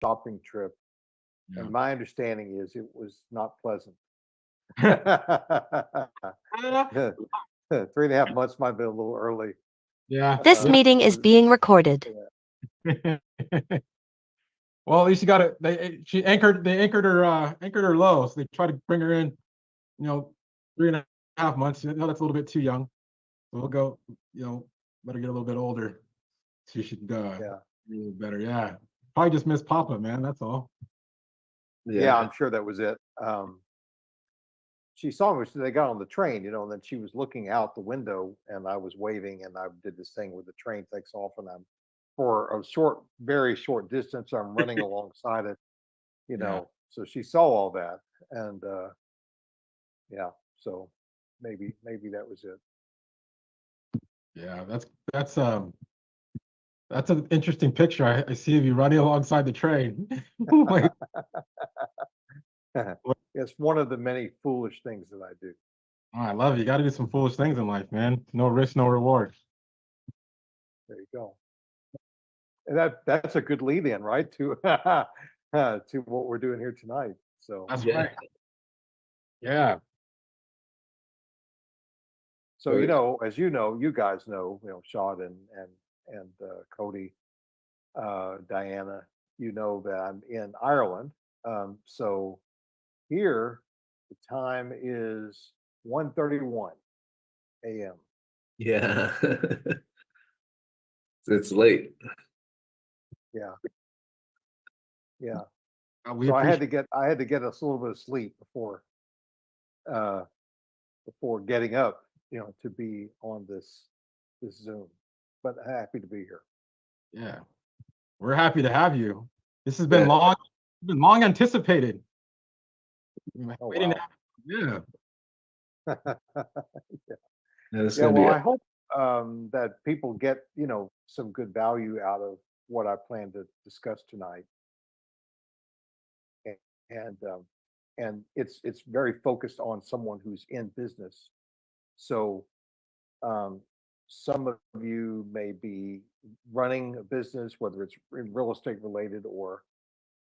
shopping trip, Yeah. and my understanding is it was not pleasant. Uh, 3.5 months might have been a little early. yeah. This Uh, meeting is being recorded. yeah, Well, at least you got it. They anchored her low. So they tried to bring her in, 3.5 months. That's a little bit too young. So we'll go, better get a little bit older. She should yeah, be a little better. Yeah. Probably just miss Papa, man. That's all. yeah. I'm sure that was it. She saw me. They got on the train, and then she was looking out the window, and I was waving, and I did this thing where the train takes off, and I'm for a short, very short distance. I'm running alongside it, Yeah. So she saw all that, and yeah, so maybe that was it. Yeah. That's an interesting picture. I see of you running alongside the train. Like, It's one of the many foolish things that I do. oh, I love it. You got to do some foolish things in life, man. No risk, no reward. There you go. And that's a good lead in, right? To to what we're doing here tonight. So That's Yeah. right. Yeah. so as you guys know, Shad and Cody, Diana, that I'm in Ireland. So here the time is 1:31 a.m. Yeah. It's late. Yeah, yeah. We So appreciate I had to get us a little bit of sleep uh before getting up, to be on this Zoom. But happy to be here. Yeah. We're happy to have you. This has Yeah. been long anticipated. Oh Waiting to wow. Yeah. And it's Yeah, gonna be well, I hope that people get, some good value out of what I plan to discuss tonight. And and it's very focused on someone who's in business. So um, some of you may be running a business, whether it's in real estate related or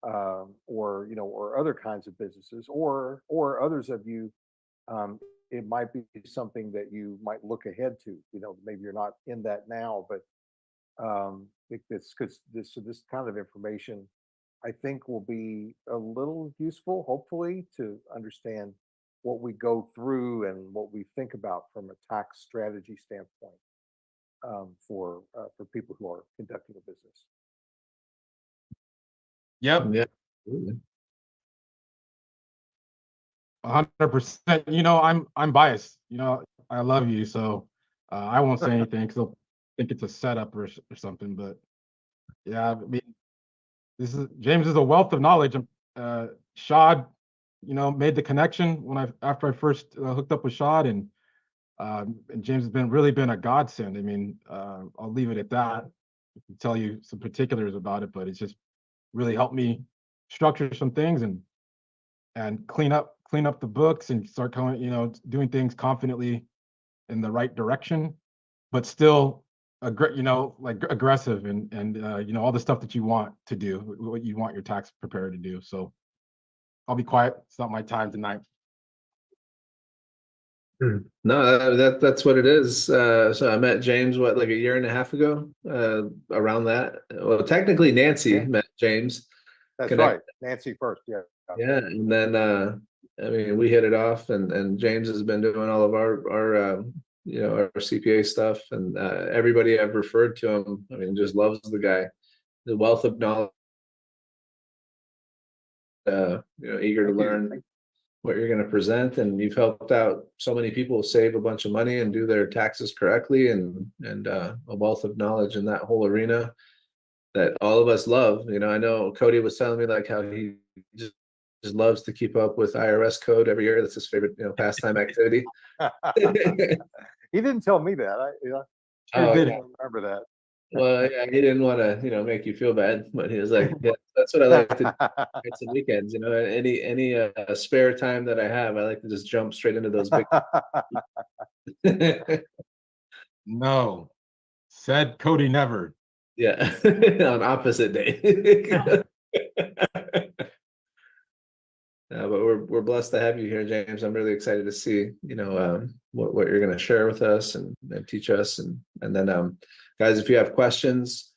other kinds of businesses, or others of you, it might be something that you might look ahead to. Maybe you're not in that now, but this kind of information, I think, will be a little useful, hopefully, to understand what we go through and what we think about from a tax strategy standpoint, for people who are conducting a business. Yep. yeah. Absolutely. 100%. I'm biased. I love you, so I won't say anything because I'll think it's a setup or something. But yeah, I mean, James is a wealth of knowledge. Shad, made the connection after I first hooked up with Shad, and James has really been a godsend. I mean, I'll leave it at that. I can tell you some particulars about it, but it's just really helped me structure some things and clean up the books and start going, doing things confidently in the right direction, but still like aggressive and all the stuff that you want to do, what you want your tax preparer to do. So I'll be quiet. It's not my time tonight. No, that's what it is. So I met James like a year and a half ago, around that. Well, technically Nancy Yeah. met James. That's Connect- right, Nancy first. Yeah. Yeah, and then I mean we hit it off, and James has been doing all of our CPA stuff, and everybody I've referred to him, I mean, just loves the guy, the wealth of knowledge, eager to Thank you. learn what you're going to present, and you've helped out so many people save a bunch of money and do their taxes correctly, and a wealth of knowledge in that whole arena that all of us love. I know Cody was telling me like how he just loves to keep up with IRS code every year. That's his favorite, pastime activity. He didn't tell me that. I Oh, didn't remember that. well, yeah, he didn't want to, make you feel bad, but he was like, yeah, that's what I like to do nights and weekends. Any spare time that I have, I like to just jump straight into those big. No, said Cody never. Yeah, on opposite day. But we're blessed to have you here, James. I'm really excited to see, what you're going to share with us and teach us, and then guys, if you have questions,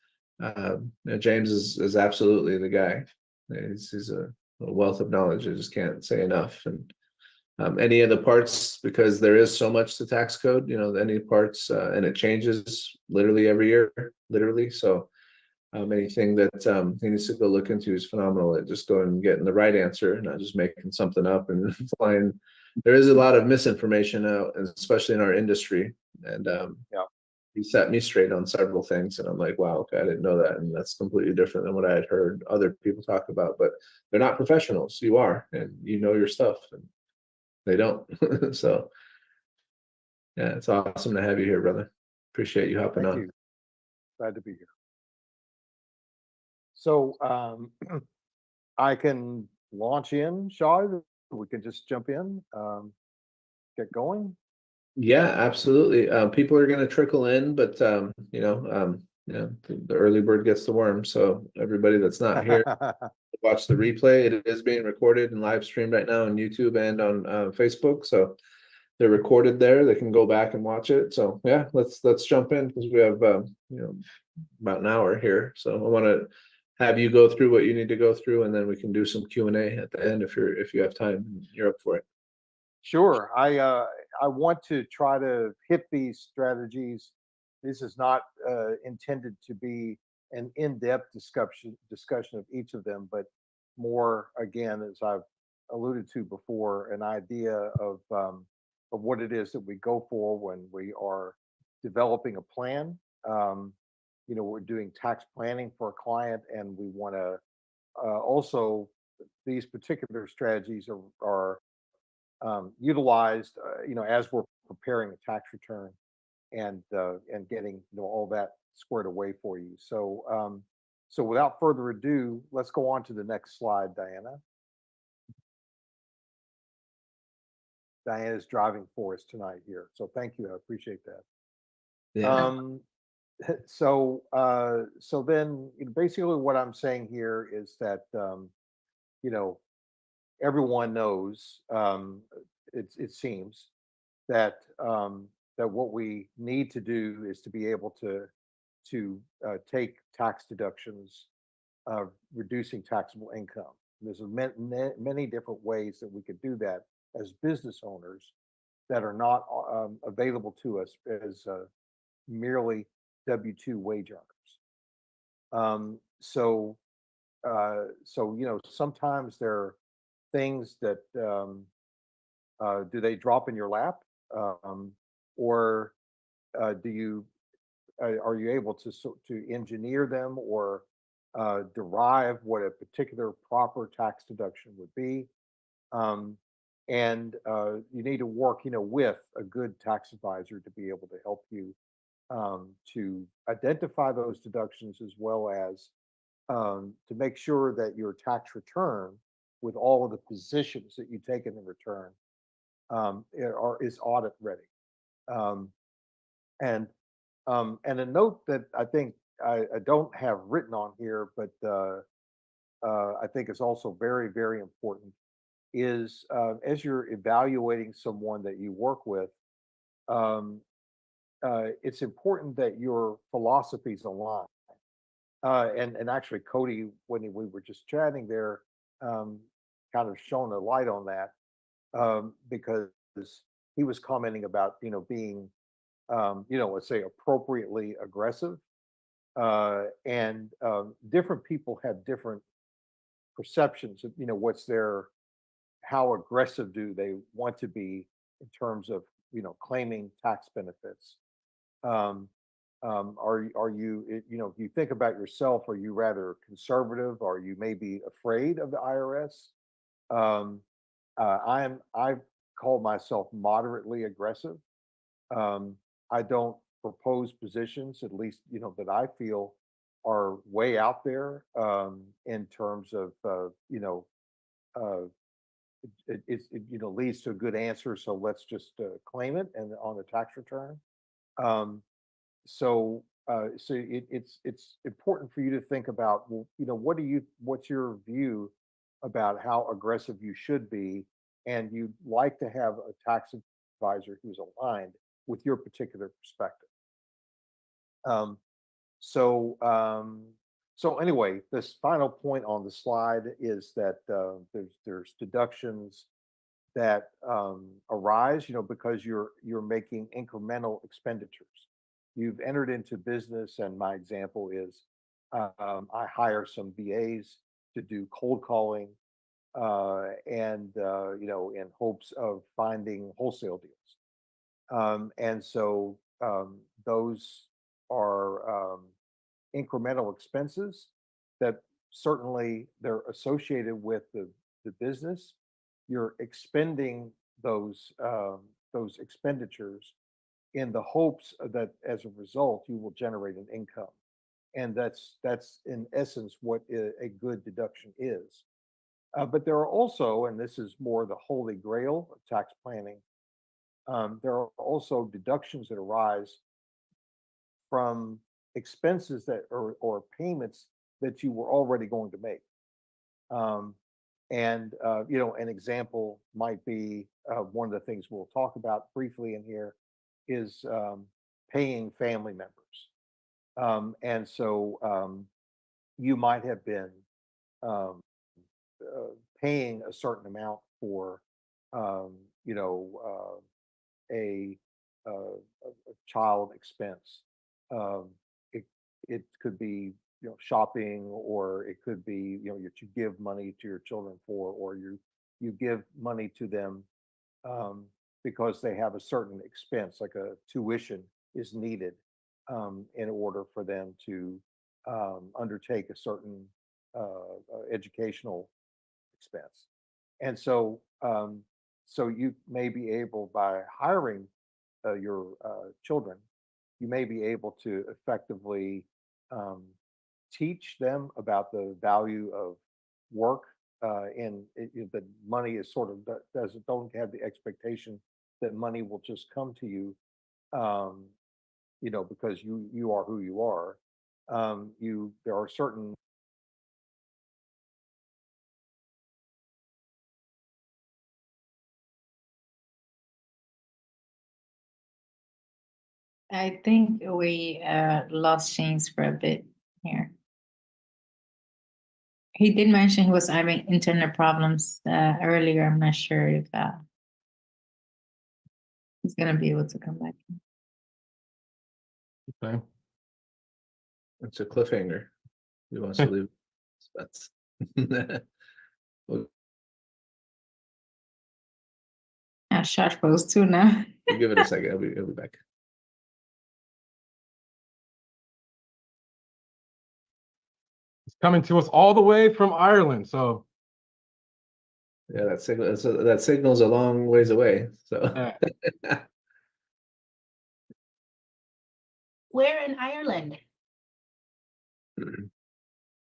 James is absolutely the guy. He's a wealth of knowledge. I just can't say enough. And any of the parts, because there is so much to tax code, any parts, and it changes literally every year, literally. So anything that he needs to go look into is phenomenal at just going and getting the right answer, not just making something up and flying. There is a lot of misinformation out, especially in our industry. And Yeah. he set me straight on several things, and I'm like, wow, okay, I didn't know that, and that's completely different than what I had heard other people talk about. But they're not professionals. You are, and you know your stuff, and they don't. So yeah, it's awesome to have you here, brother. Appreciate you hopping Thank on. you. Glad to be here. So I can launch in, Shaw. We can just jump in, get going. Yeah, absolutely. People are going to trickle in, but the early bird gets the worm. So everybody that's not here, watch the replay. It is being recorded and live streamed right now on YouTube and on Facebook. So they're recorded there. They can go back and watch it. So yeah, let's jump in, because we have about an hour here. So I want to have you go through what you need to go through, and then we can do some Q&A at the end if you have time. You're up for it. Sure. I want to try to hit these strategies. This is not intended to be an in-depth discussion of each of them, but more, again, as I've alluded to before, an idea of what it is that we go for when we are developing a plan. We're doing tax planning for a client, and we want to also, these particular strategies are utilized, as we're preparing a tax return and getting all that squared away for you. So without further ado, let's go on to the next slide, Diana. Diana's driving for us tonight here, so thank you. I appreciate that. Yeah. So then, basically, what I'm saying here is that you know everyone knows, it seems that that what we need to do is to be able to take tax deductions, reducing taxable income. There's many different ways that we could do that as business owners that are not available to us as merely W-2 wage earners. So sometimes there are things that do they drop in your lap, um, or do you are you able to engineer them or derive what a particular proper tax deduction would be? Um, and you need to work, with a good tax advisor to be able to help you to identify those deductions, as well as to make sure that your tax return, with all of the positions that you take in the return, is audit ready. Um, and and a note that I think I don't have written on here, but I think is also very, very important, is as you're evaluating someone that you work with, um, it's important that your philosophies align. And actually, Cody, when we were just chatting there, um, kind of shone a light on that, because he was commenting about being let's say appropriately aggressive, and different people have different perceptions of what's their how aggressive do they want to be in terms of claiming tax benefits. Um, are you if you think about yourself, are you rather conservative? Are you maybe afraid of the IRS? Um, I call myself moderately aggressive. I don't propose positions, at least that I feel are way out there, in terms of uh, it leads to a good answer, so let's just claim it and on the tax return. Um, so So it's important for you to think about, well, what's your view about how aggressive you should be, and you'd like to have a tax advisor who's aligned with your particular perspective. Um, so so anyway, this final point on the slide is that there's deductions that arise, because you're making incremental expenditures. You've entered into business, and my example is I hire some VAs to do cold calling, and in hopes of finding wholesale deals. And so those are incremental expenses that certainly they're associated with the business. You're expending those expenditures in the hopes that as a result you will generate an income, and that's in essence what a good deduction is. But there are also, and this is more the holy grail of tax planning, there are also deductions that arise from expenses that or payments that you were already going to make. Um, and an example might be one of the things we'll talk about briefly in here is paying family members. And so you might have been um, paying a certain amount for, um, you know, a, a child expense. Um, it it could be shopping, or it could be that you give money to your children for, or you give money to them um, because they have a certain expense, like a tuition is needed in order for them to undertake a certain educational expense. And so you may be able, by hiring your children, you may be able to effectively um, teach them about the value of work. That money is sort of doesn't don't have the expectation that money will just come to you, um, because you are who you are. You There are certain. I think we lost James for a bit here. He did mention he was having internet problems earlier. I'm not sure if he's gonna be able to come back. Okay. It's a cliffhanger. He wants to leave. That's we'll Shot pose too now. give it a second. He'll be back. It's coming to us all the way from Ireland. So Yeah, that signal's a long ways away. So Where in Ireland?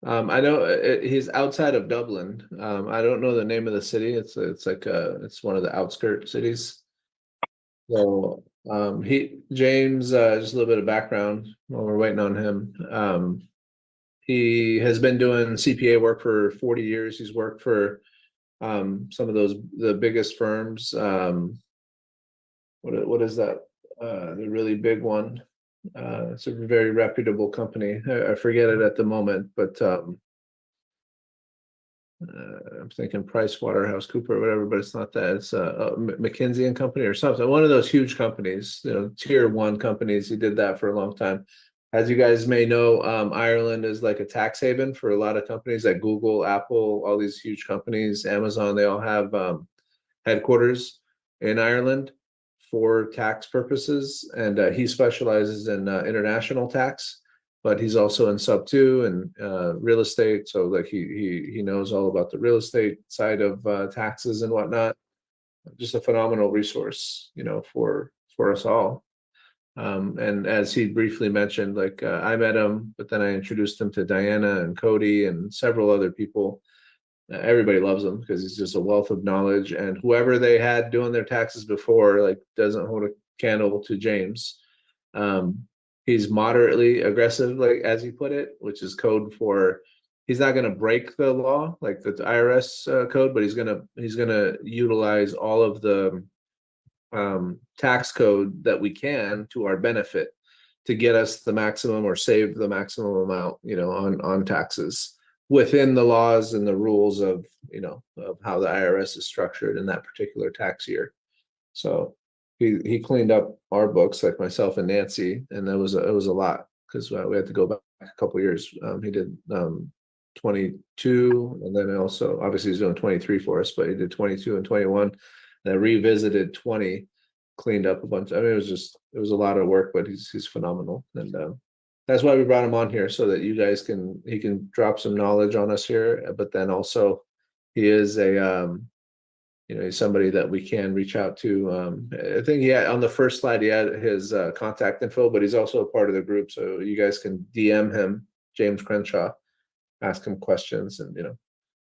I know he's outside of Dublin. I don't know the name of the city. It's like it's one of the outskirt cities. So James, just a little bit of background while we're waiting on him. He has been doing CPA work for 40 years. He's worked for some of the biggest firms. What is that? The really big one. It's a very reputable company. I forget it at the moment, but I'm thinking Price Waterhouse Cooper or whatever, but it's not that. It's McKinsey and Company or something. One of those huge companies, tier one companies. He did that for a long time. As you guys may know, Ireland is like a tax haven for a lot of companies like Google, Apple, all these huge companies, Amazon. They all have headquarters in Ireland for tax purposes, and he specializes in international tax, but he's also in sub two and real estate. So like he knows all about the real estate side of taxes and whatnot. Just a phenomenal resource, for us all. And as he briefly mentioned, like I met him, but then I introduced him to Diana and Cody and several other people. Everybody loves him because he's just a wealth of knowledge, and whoever they had doing their taxes before, like, doesn't hold a candle to James. He's moderately aggressive, like as he put it, which is code for he's not going to break the law like the IRS code, but he's gonna utilize all of the tax code that we can to our benefit to get us the maximum or save the maximum amount, on taxes within the laws and the rules of of how the IRS is structured in that particular tax year. So he cleaned up our books, like myself and Nancy, and it was a lot because we had to go back a couple years. He did 22, and then also obviously he's doing 23 for us, but he did 22 and 21. And I revisited 20, cleaned up a bunch. I mean, it was a lot of work, but he's phenomenal, and that's why we brought him on here so that he can drop some knowledge on us here. But then also, he is he's somebody that we can reach out to. I think on the first slide he had his contact info, but he's also a part of the group, so you guys can DM him, James Crenshaw, ask him questions, and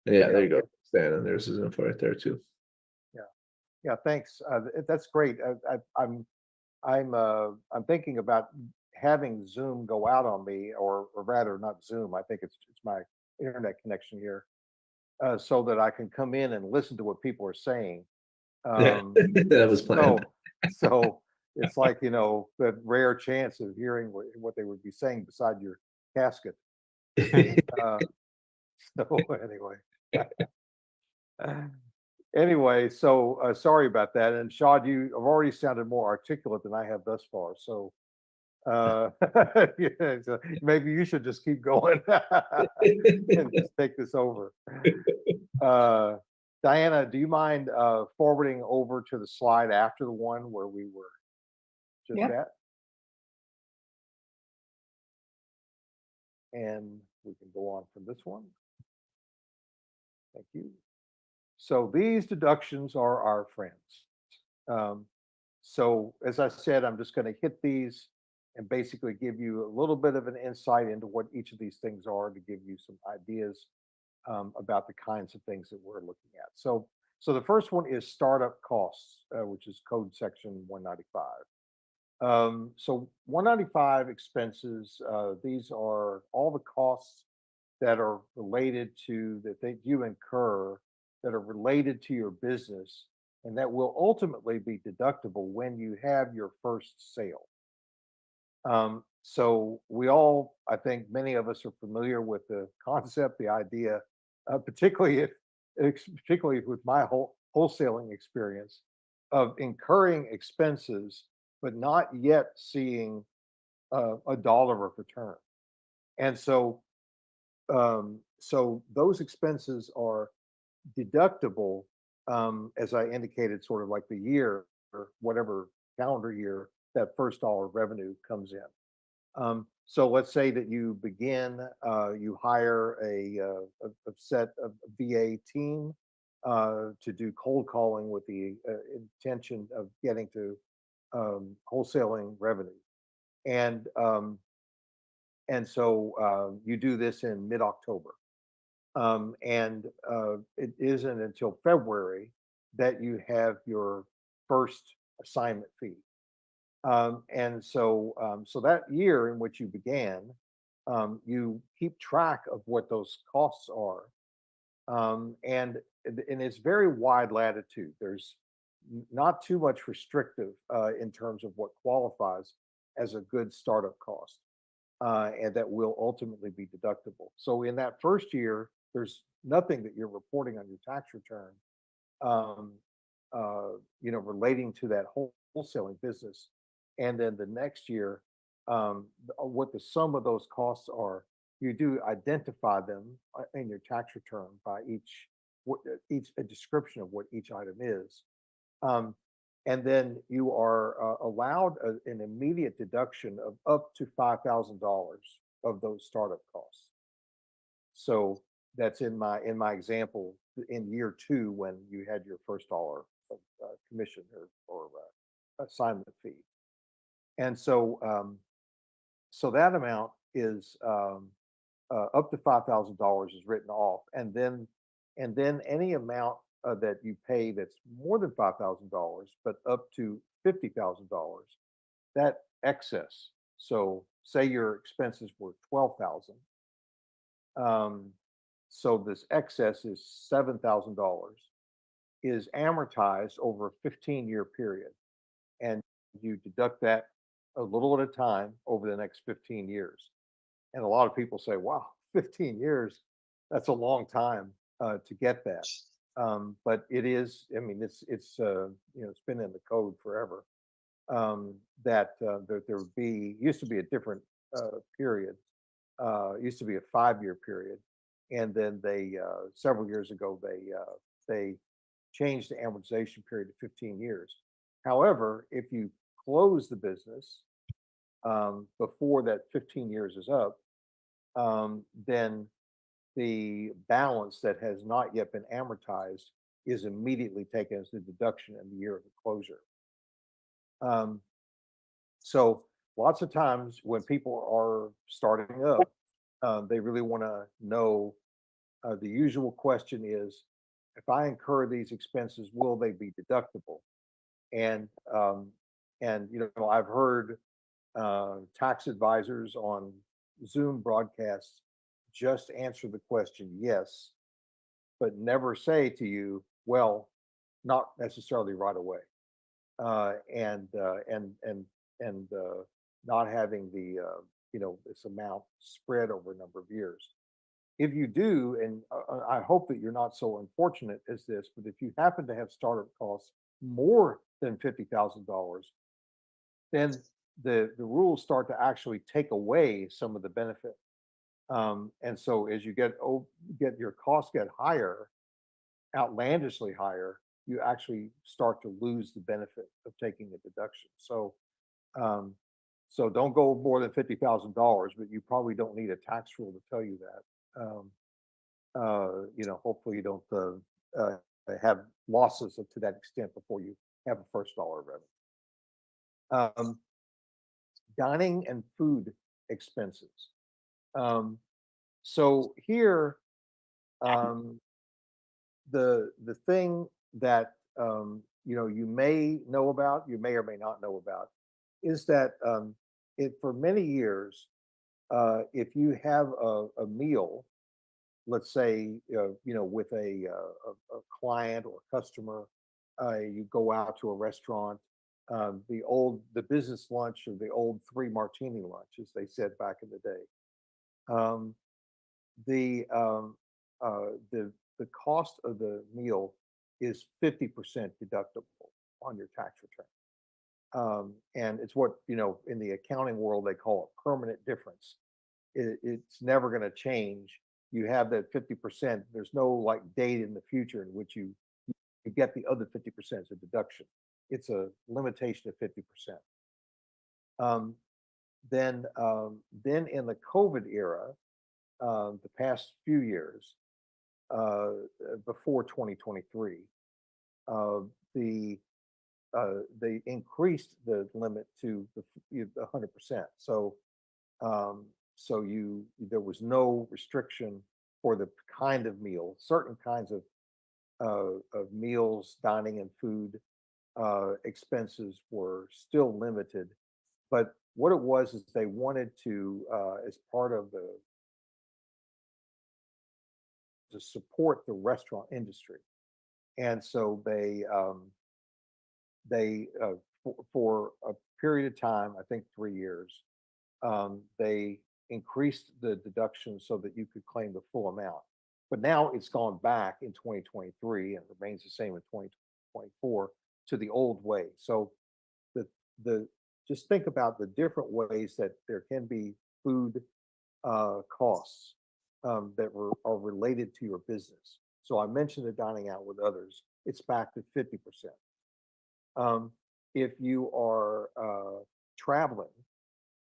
there you go, Stan, and there's his info right there too. Yeah, thanks. That's great. I'm thinking about having Zoom go out on me, or rather, not Zoom. I think it's my internet connection here, so that I can come in and listen to what people are saying. That was planned. So it's like the rare chance of hearing what they would be saying beside your casket. So anyway, so sorry about that. And Shad, you have already sounded more articulate than I have thus far. So yeah, so maybe you should just keep going and just take this over. Diana, do you mind forwarding over to the slide after the one where we were just at? And we can go on from this one. Thank you. So these deductions are our friends. So as I said, I'm just going to hit these and basically give you a little bit of an insight into what each of these things are, to give you some ideas about the kinds of things that we're looking at. So the first one is startup costs, which is code section 195. So 195 expenses, these are all the costs that are related to, that you incur, that are related to your business, and that will ultimately be deductible when you have your first sale. So we all, I think many of us are familiar with the concept, the idea, particularly with my wholesaling experience, of incurring expenses but not yet seeing a dollar of return. And so those expenses are deductible, as I indicated, sort of like the year or whatever calendar year that first dollar of revenue comes in. So let's say that you begin, you hire a set of VA team to do cold calling with the intention of getting to wholesaling revenue, and so you do this in mid-October. And it isn't until February that you have your first assignment fee. And so that year in which you began, you keep track of what those costs are. And it's very wide latitude. There's not too much restrictive in terms of what qualifies as a good startup cost, and that will ultimately be deductible. So in that first year, there's nothing that you're reporting on your tax return, relating to that wholesaling business. And then the next year, what the sum of those costs are, you do identify them in your tax return by a description of what each item is. And then you are allowed an immediate deduction of up to $5,000 of those startup costs. So that's in my example in year 2, when you had your first dollar of commission or assignment fee. And so that amount is up to $5,000 is written off, and then any amount that you pay that's more than $5,000, but up to $50,000, that excess So say your expenses were 12,000. So this excess is $7,000 is amortized over a 15-year period. And you deduct that a little at a time over the next 15 years. And a lot of people say, wow, 15 years, that's a long time to get that. But it is, I mean, it's it's been in the code forever. That there would be, used to be a different period, used to be a 5-year period. And then they, several years ago, they changed the amortization period to 15 years. However, if you close the business before that 15 years is up, then the balance that has not yet been amortized is immediately taken as a deduction in the year of the closure. Um, so lots of times when people are starting up, they really want to know. The usual question is, if I incur these expenses, will they be deductible? And I've heard tax advisors on Zoom broadcasts just answer the question yes, but never say to you, well, not necessarily right away, and not having the this amount spread over a number of years. If you do, and I hope that you're not so unfortunate as this, but if you happen to have startup costs more than $50,000, then the rules start to actually take away some of the benefit. And so as you get your costs get higher, outlandishly higher, you actually start to lose the benefit of taking the deduction. Um, so don't go more than $50,000, but you probably don't need a tax rule to tell you that. Hopefully you don't have losses to that extent before you have a first dollar of revenue. Dining and food expenses. So here, the thing that you may know about, you may or may not know about, is that it for many years, if you have a meal, let's say with a client or a customer, you go out to a restaurant, the business lunch or the old 3 martini lunch, as they said back in the day. Um, the the cost of the meal is 50% deductible on your tax return. And it's what, in the accounting world, they call a permanent difference. It's never going to change. You have that 50%. There's no like date in the future in which you get the other 50% as a deduction. It's a limitation of 50%. Then in the COVID era, the past few years, before 2023, the they increased the limit to the 100%. So there was no restriction for the kind of meal. Certain kinds of meals, dining and food expenses were still limited. But what it was is they wanted to, as part of to support the restaurant industry, and so for a period of time, I think 3 years, they increased the deduction so that you could claim the full amount. But now it's gone back in 2023 and remains the same in 2024 to the old way. So the just think about the different ways that there can be food costs are related to your business. So I mentioned the dining out with others. It's back to 50%. If you are traveling,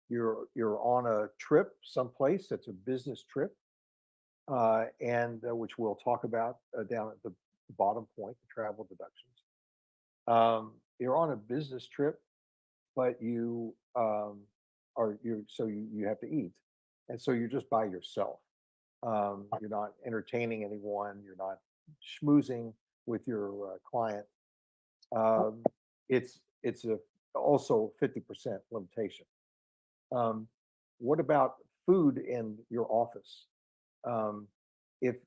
you're on a trip someplace that's a business trip, and which we'll talk about down at the bottom point, the travel deductions. You're on a business trip, but you have to eat, and so you're just by yourself. You're not entertaining anyone. You're not schmoozing with your client. It's also 50% limitation. What about food in your office? Um, if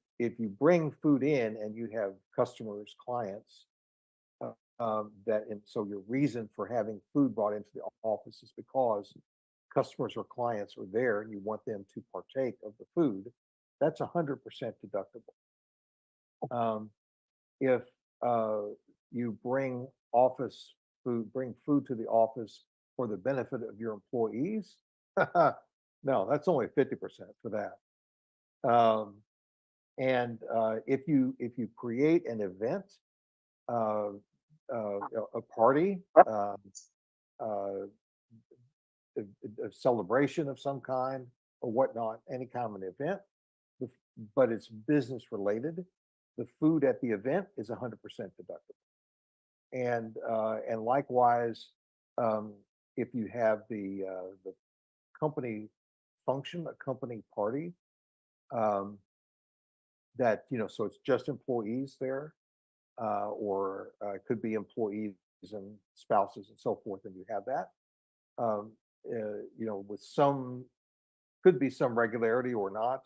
you bring food in and you have customers, clients, and so your reason for having food brought into the office is because customers or clients are there and you want them to partake of the food, that's 100% deductible. If you bring bring food to the office for the benefit of your employees, no, that's only 50% for that. And if you create an event, uh, a party, a celebration of some kind or whatnot, any kind of an event, but it's business related, the food at the event is 100% deductible. And likewise, if you have the company function, a company party, um, that so it's just employees there, or it could be employees and spouses and so forth, and you have that, um, with some could be some regularity or not.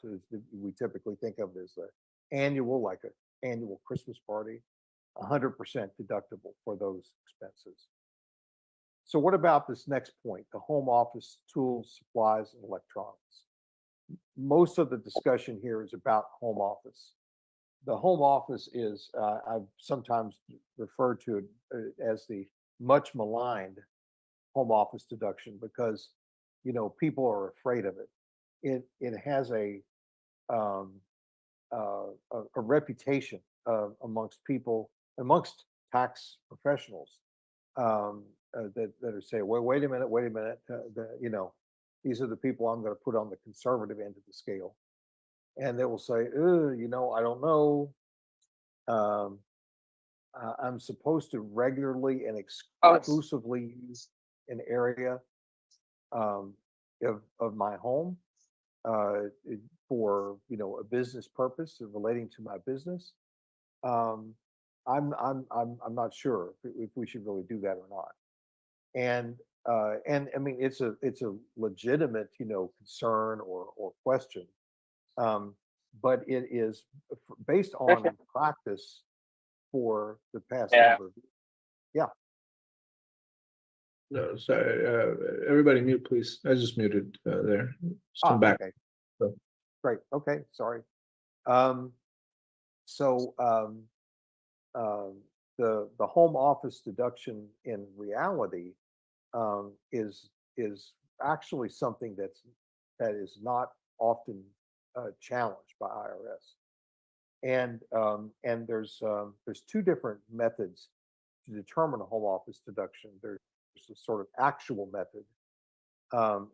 We typically think of it as the annual, like an annual Christmas party, 100% deductible for those expenses. So what about this next point, the home office tools, supplies, and electronics? Most of the discussion here is about home office. The home office is, I've sometimes referred to it as the much maligned home office deduction because, people are afraid of it. It has um, a reputation amongst tax professionals, that are saying, "Well, wait a minute, these are the people I'm going to put on the conservative end of the scale," and they will say, I don't know. Um, I'm supposed to regularly and exclusively use an area um, of my home for a business purpose relating to my business. Um, I'm not sure if we should really do that or not. And I mean it's a legitimate concern or question, but it is based on practice for the past number of years. Yeah. No, sorry, everybody mute, please. I just muted there. Some back. Okay. So- Great. Okay. Sorry. Um, so the home office deduction in reality is actually something that is not often challenged by IRS. And there's two different methods to determine a home office deduction. There's a sort of actual method,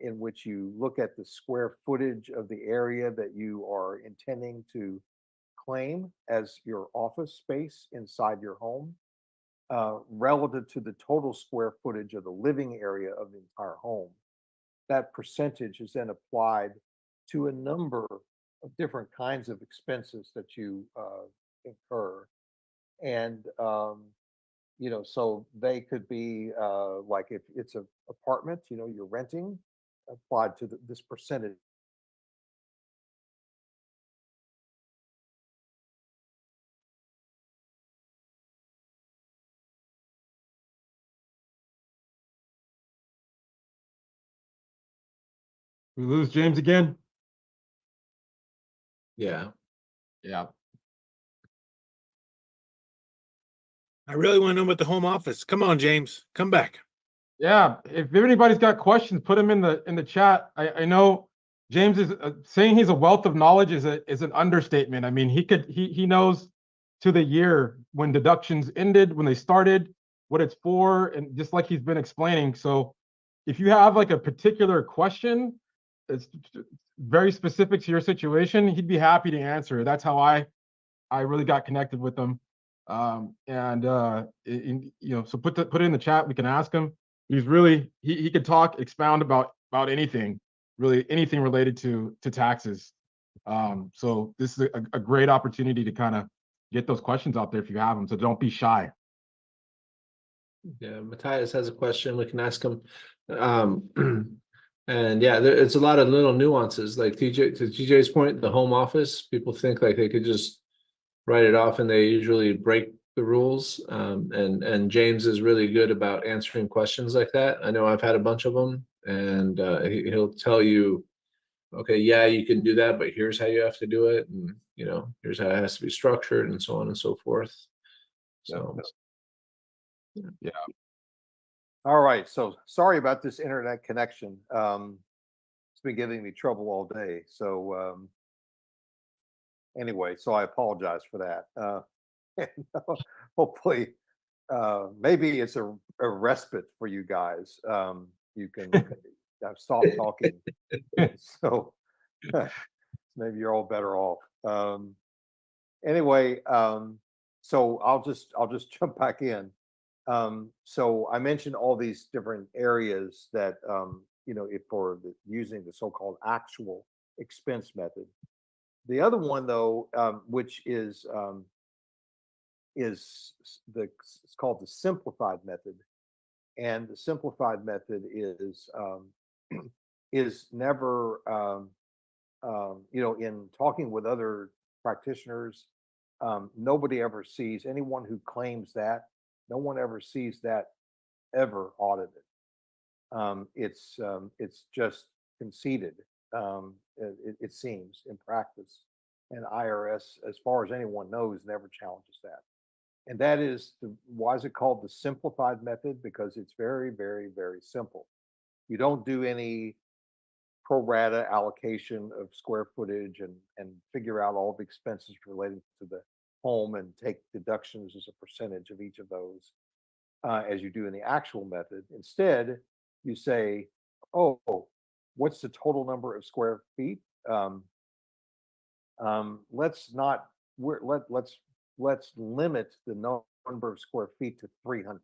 in which you look at the square footage of the area that you are intending to claim as your office space inside your home, relative to the total square footage of the living area of the entire home. That percentage is then applied to a number of different kinds of expenses that you incur. And so they could be, like if it's an apartment, you're renting, applied to this percentage. We lose James again? Yeah. Yeah. I really want to know about the home office. Come on, James, come back. Yeah, if anybody's got questions, put them in the chat. I know James is saying he's a wealth of knowledge is an understatement. I mean, he knows to the year when deductions ended, when they started, what it's for, and just like he's been explaining. So if you have like a particular question that's very specific to your situation, he'd be happy to answer. That's how I really got connected with him. So put it in the chat. We can ask him. He's really he could expound about anything, really anything related to taxes. So this is a great opportunity to kind of get those questions out there if you have them. So don't be shy. Yeah, Matthias has a question. We can ask him. And yeah, it's a lot of little nuances, like to TJ's point, the home office, people think like they could just write it off and they usually break the rules. And James is really good about answering questions like that. I know I've had a bunch of them, and he'll tell you, okay, yeah, you can do that, but here's how you have to do it, and here's how it has to be structured, and so on and so forth. So Yeah. All right, so sorry about this internet connection. It's been giving me trouble all day. So anyway, so I apologize for that. And, hopefully, maybe it's a respite for you guys. You can stop talking. So maybe you're all better off. Anyway, so I'll just jump back in. So I mentioned all these different areas that if for using the so-called actual expense method. The other one, though, which it's called the simplified method, and the simplified method is never in talking with other practitioners, nobody ever sees anyone who claims that. No one ever sees that ever audited. It's just conceded. It seems in practice, and IRS, as far as anyone knows, never challenges that. And that is why is it called the simplified method? Because it's very, very, very simple. You don't do any pro rata allocation of square footage and figure out all the expenses related to the home and take deductions as a percentage of each of those, as you do in the actual method. Instead, you say, oh, what's the total number of square feet? Let's not let's limit the number of square feet to 300.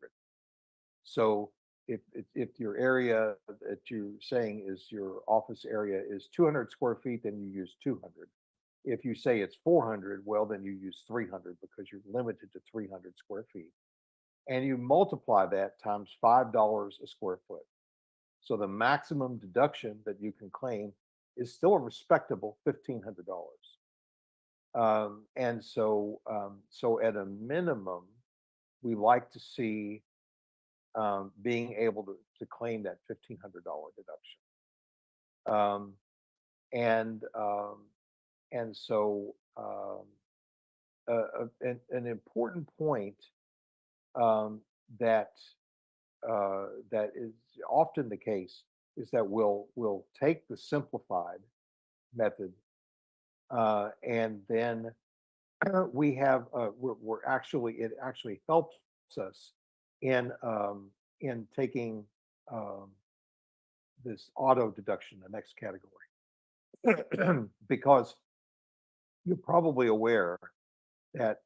So if your area that you're saying is your office area is 200 square feet, then you use 200. If you say it's 400, well, then you use 300 because you're limited to 300 square feet. And you multiply that times $5 a square foot. So the maximum deduction that you can claim is still a respectable $1,500. So at a minimum, we like to see being able to claim that $1,500 deduction. Um, and um, and so an important point um, that that is often the case is that we'll take the simplified method, and then we're actually it actually helps us in taking um, this auto deduction, the next category, because you're probably aware that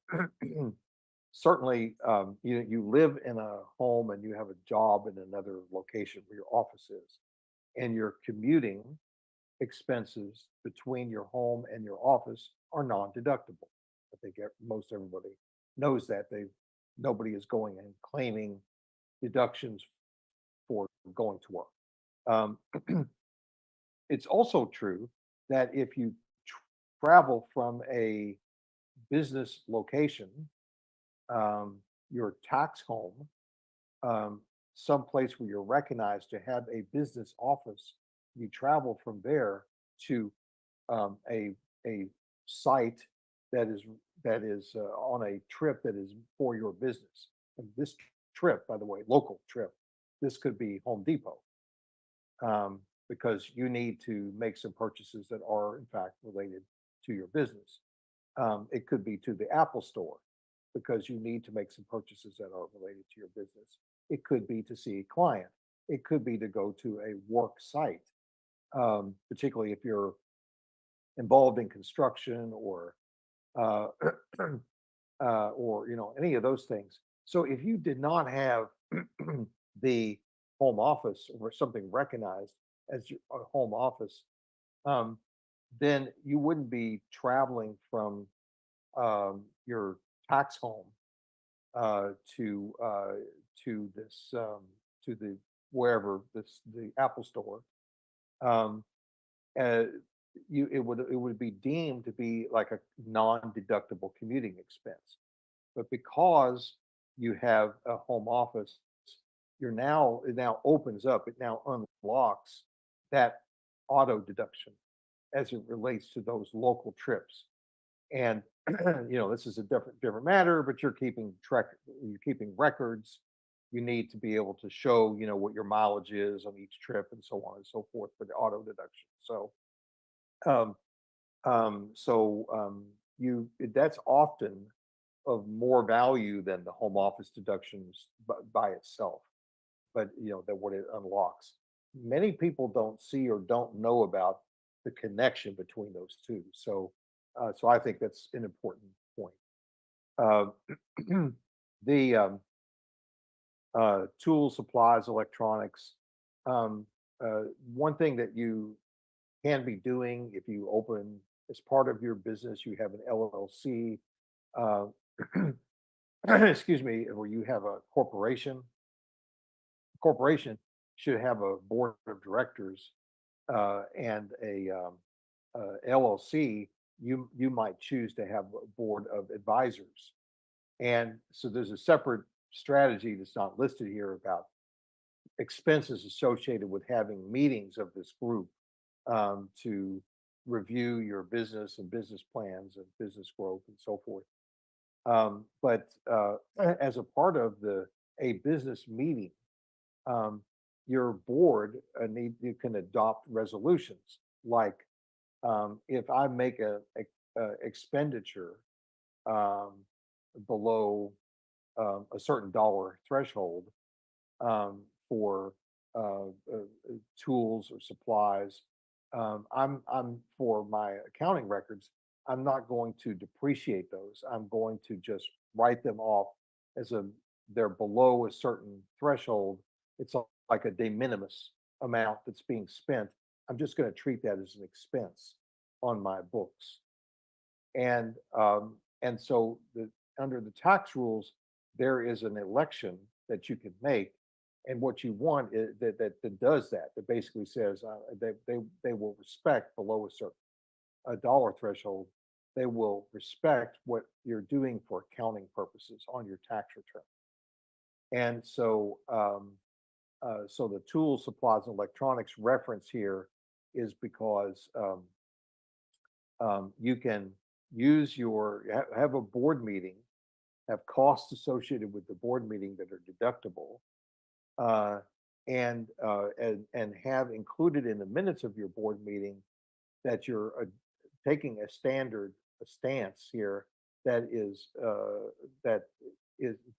certainly you live in a home and you have a job in another location where your office is, and your commuting expenses between your home and your office are non-deductible. I think most everybody knows that. Nobody is going and claiming deductions for going to work. Um, it's also true that if you travel from a business location, your tax home, someplace where you're recognized to have a business office, you travel from there to a site that is on a trip that is for your business. And this trip, by the way, local trip, this could be Home Depot, because you need to make some purchases that are in fact related to your business. It could be to the Apple store because you need to make some purchases that are related to your business. It could be to see a client. It could be to go to a work site, particularly if you're involved in construction uh, or any of those things. So if you did not have the home office or something recognized as your home office, um, then you wouldn't be traveling from your tax home uh, to uh, to this to the wherever the Apple store, um, uh, it would be deemed to be like a non-deductible commuting expense. But because you have a home office, it now opens up, it now unlocks that auto deduction as it relates to those local trips. And this is a different matter, but you're keeping records. You need to be able to show, what your mileage is on each trip and so on and so forth for the auto deduction. Um, that's often of more value than the home office deductions by itself, but that what it unlocks. Many people don't see or don't know about the connection between those two. So I think that's an important point. Uh, the tools, supplies, electronics. Um, One thing that you can be doing if you open as part of your business, you have an LLC, uh, excuse me, or you have a corporation. Corporation should have a board of directors and a LLC. You might choose to have a board of advisors, and so there's a separate strategy that's not listed here about expenses associated with having meetings of this group to review your business and business plans and business growth and so forth. But as a part of a business meeting, um, your board you can adopt resolutions like if I make a expenditure um, below a certain dollar threshold for tools or supplies. I'm for my accounting records. I'm not going to depreciate those. I'm going to just write them off as they're below a certain threshold. It's like a de minimis amount that's being spent. I'm just going to treat that as an expense on my books. And so under the tax rules, there is an election that you can make, and what you want is that does that basically says that they will respect below a certain dollar threshold. They will respect what you're doing for accounting purposes on your tax return. And so the tools, supplies, and electronics reference here is because you can have a board meeting, have costs associated with the board meeting that are deductible, uh, and have included in the minutes of your board meeting that you're taking a stance here that is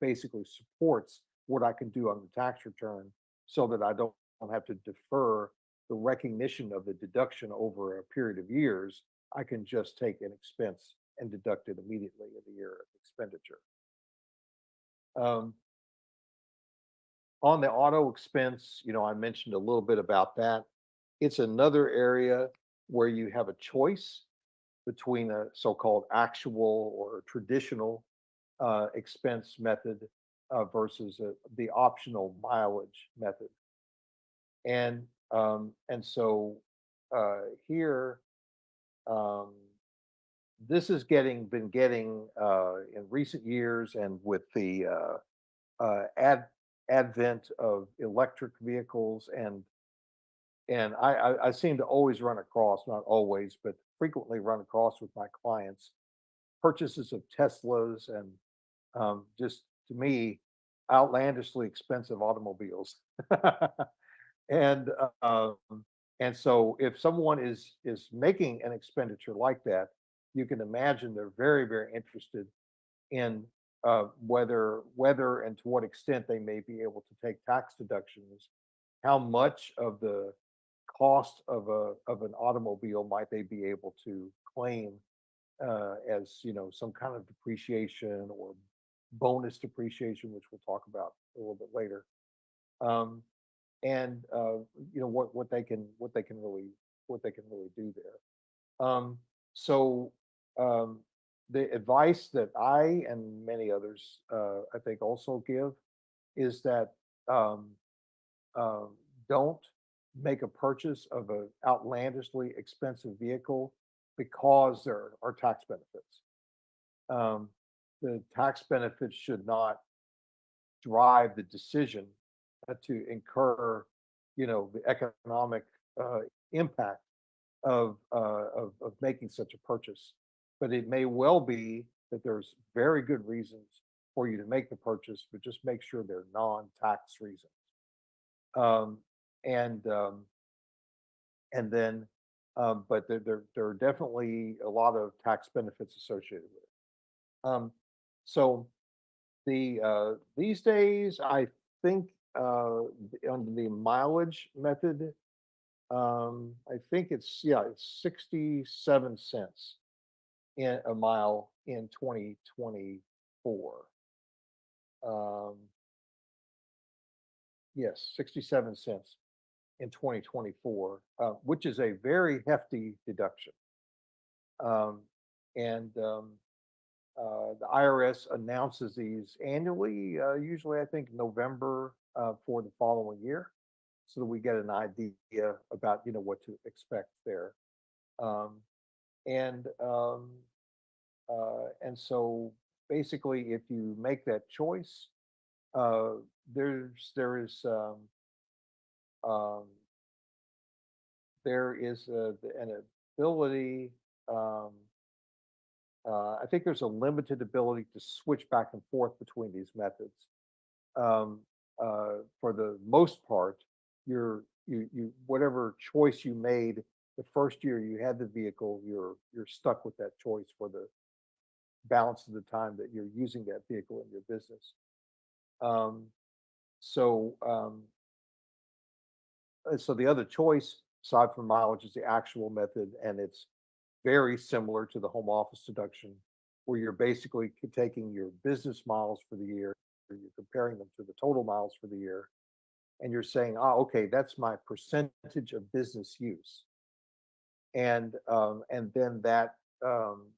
basically supports what I can do on the tax return, so that I don't have to defer the recognition of the deduction over a period of years. I can just take an expense and deduct it immediately in the year of expenditure. Um, on the auto expense, I mentioned a little bit about that. It's another area where you have a choice between a so-called actual or traditional expense method versus the optional mileage method. And so um, this has been getting in recent years, and with the advent of electric vehicles, and I seem to always run across, not always, but frequently run across with my clients, purchases of Teslas and just to me, outlandishly expensive automobiles. and um, and so if someone is making an expenditure like that, you can imagine they're very, very interested in whether and to what extent they may be able to take tax deductions, how much of the cost of an automobile might they be able to claim as some kind of depreciation or bonus depreciation, which we'll talk about a little bit later. Um, and what they can really do there. So the advice that I and many others I think also give is that um, don't make a purchase of an outlandishly expensive vehicle because there are tax benefits. The tax benefits should not drive the decision to incur, the economic impact of making such a purchase. But it may well be that there's very good reasons for you to make the purchase, but just make sure they're non-tax reasons. Um, and um, and then, but there are definitely a lot of tax benefits associated with it. So these days, I think on the mileage method, I think it's 67 cents in a mile in 2024. Um, yes, 67 cents in 2024, which is a very hefty deduction. Um, and The IRS announces these annually, usually I think November for the following year, so that we get an idea about what to expect there. Um, and and so basically, if you make that choice, uh, um, there is an ability. Um, I think there's a limited ability to switch back and forth between these methods. Um, for the most part, you whatever choice you made the first year you had the vehicle, you're stuck with that choice for the balance of the time that you're using that vehicle in your business. Um, so so the other choice aside from mileage is the actual method, and it's very similar to the home office deduction, where you're basically taking your business miles for the year, you're comparing them to the total miles for the year, and you're saying, okay, that's my percentage of business use, and then that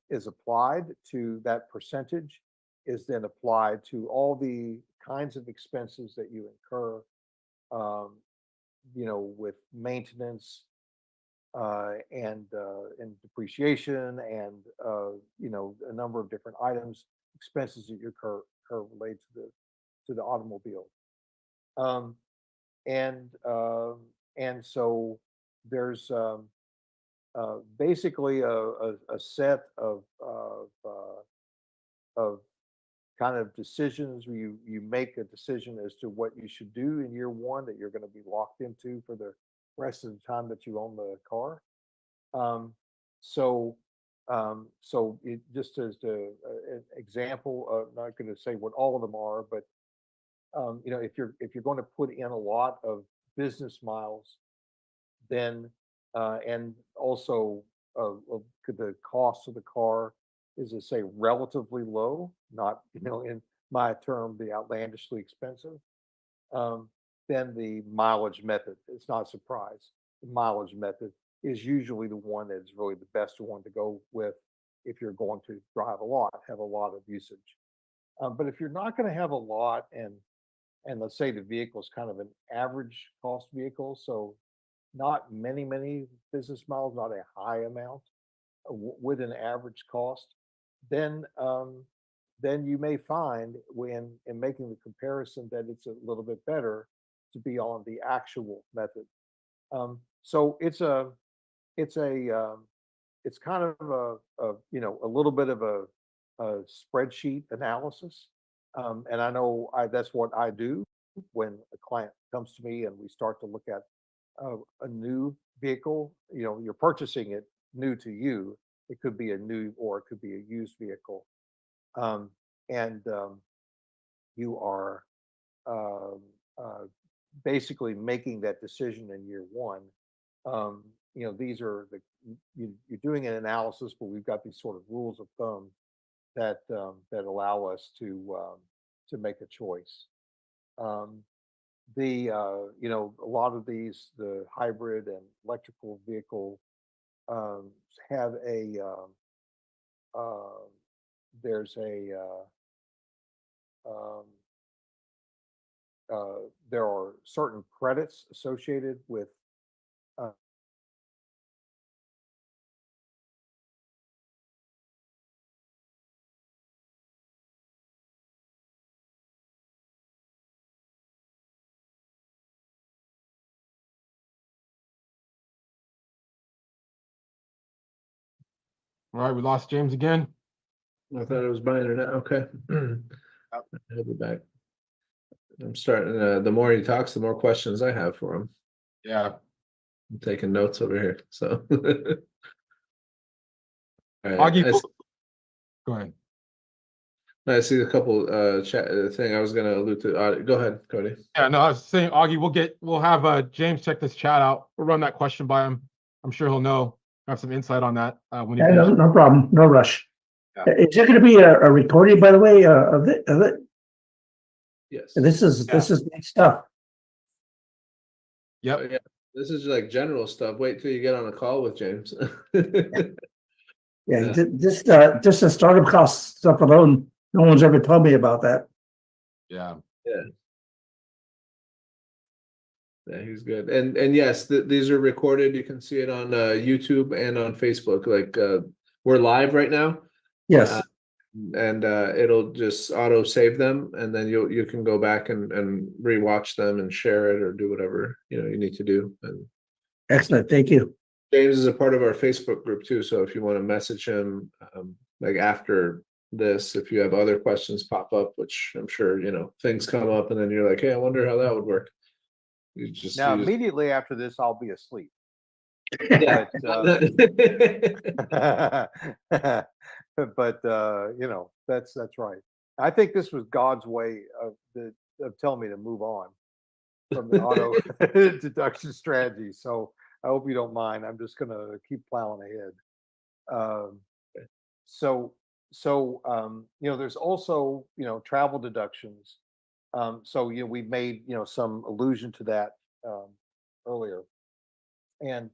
is applied to that percentage is then applied to all the kinds of expenses that you incur, um, with maintenance, and depreciation, and a number of different items, expenses that you incur related to the automobile. Um, and so there's basically a set of kind of decisions where you make a decision as to what you should do in year one that you're going to be locked into for the rest of the time that you own the car. Um, so, just as an example, not going to say what all of them are, but if you're going to put in a lot of business miles, then and also could the cost of the car is to say relatively low, not in my term the outlandishly expensive. Um, then the mileage method. It's not a surprise. The mileage method is usually the one that's really the best one to go with if you're going to drive a lot, have a lot of usage. But if you're not going to have a lot, and let's say the vehicle is kind of an average cost vehicle, so not many business miles, not a high amount, with an average cost, then then you may find when in making the comparison that it's a little bit better to be on the actual method. So it's a it's kind of a little bit of a spreadsheet analysis, and I know that's what I do when a client comes to me and we start to look at a new vehicle. You're purchasing it new to you. It could be a new or it could be a used vehicle, um, and you are um, uh, basically making that decision in year one. These are you're doing an analysis, but we've got these sort of rules of thumb that allow us to make a choice. Um, a lot of these, the hybrid and electrical vehicle, have uh, there's um, there are certain credits associated with All right, we lost James again. I thought it was my internet. Okay. He'll be back. I'm starting, the more he talks, the more questions I have for him. Yeah. I'm taking notes over here, so. All right, Augie, go ahead. I see a couple, chat, thing I was gonna allude to. Go ahead, Cody. Yeah, no, I was saying, Augie, we'll have James check this chat out. We'll run that question by him. I'm sure he'll know, have some insight on that when he Yeah, no, finishes. no problem, no rush. Yeah. Is there gonna be a recording, by the way, of it? Yes. This is neat stuff. Yep. Oh, yeah. This is like general stuff. Wait till you get on a call with James. Yeah, Yeah. just the startup cost stuff alone, no one's ever told me about that. Yeah. Yeah, he's good. And yes, these are recorded. You can see it on YouTube and on Facebook. Like we're live right now. Yes, And it'll just auto save them, and then you can go back and rewatch them and share it or do whatever you need to do. And excellent, thank you. James is a part of our Facebook group too, so if you want to message him like after this, if you have other questions pop up, which I'm sure things come up, and then you're like, hey, I wonder how that would work. You just Now, use immediately after this, I'll be asleep. yeah. But that's right. I think this was God's way of telling me to move on from the auto deduction strategy. So I hope you don't mind. I'm just gonna keep plowing ahead. Um, so there's also travel deductions. So we've made some allusion to that earlier, and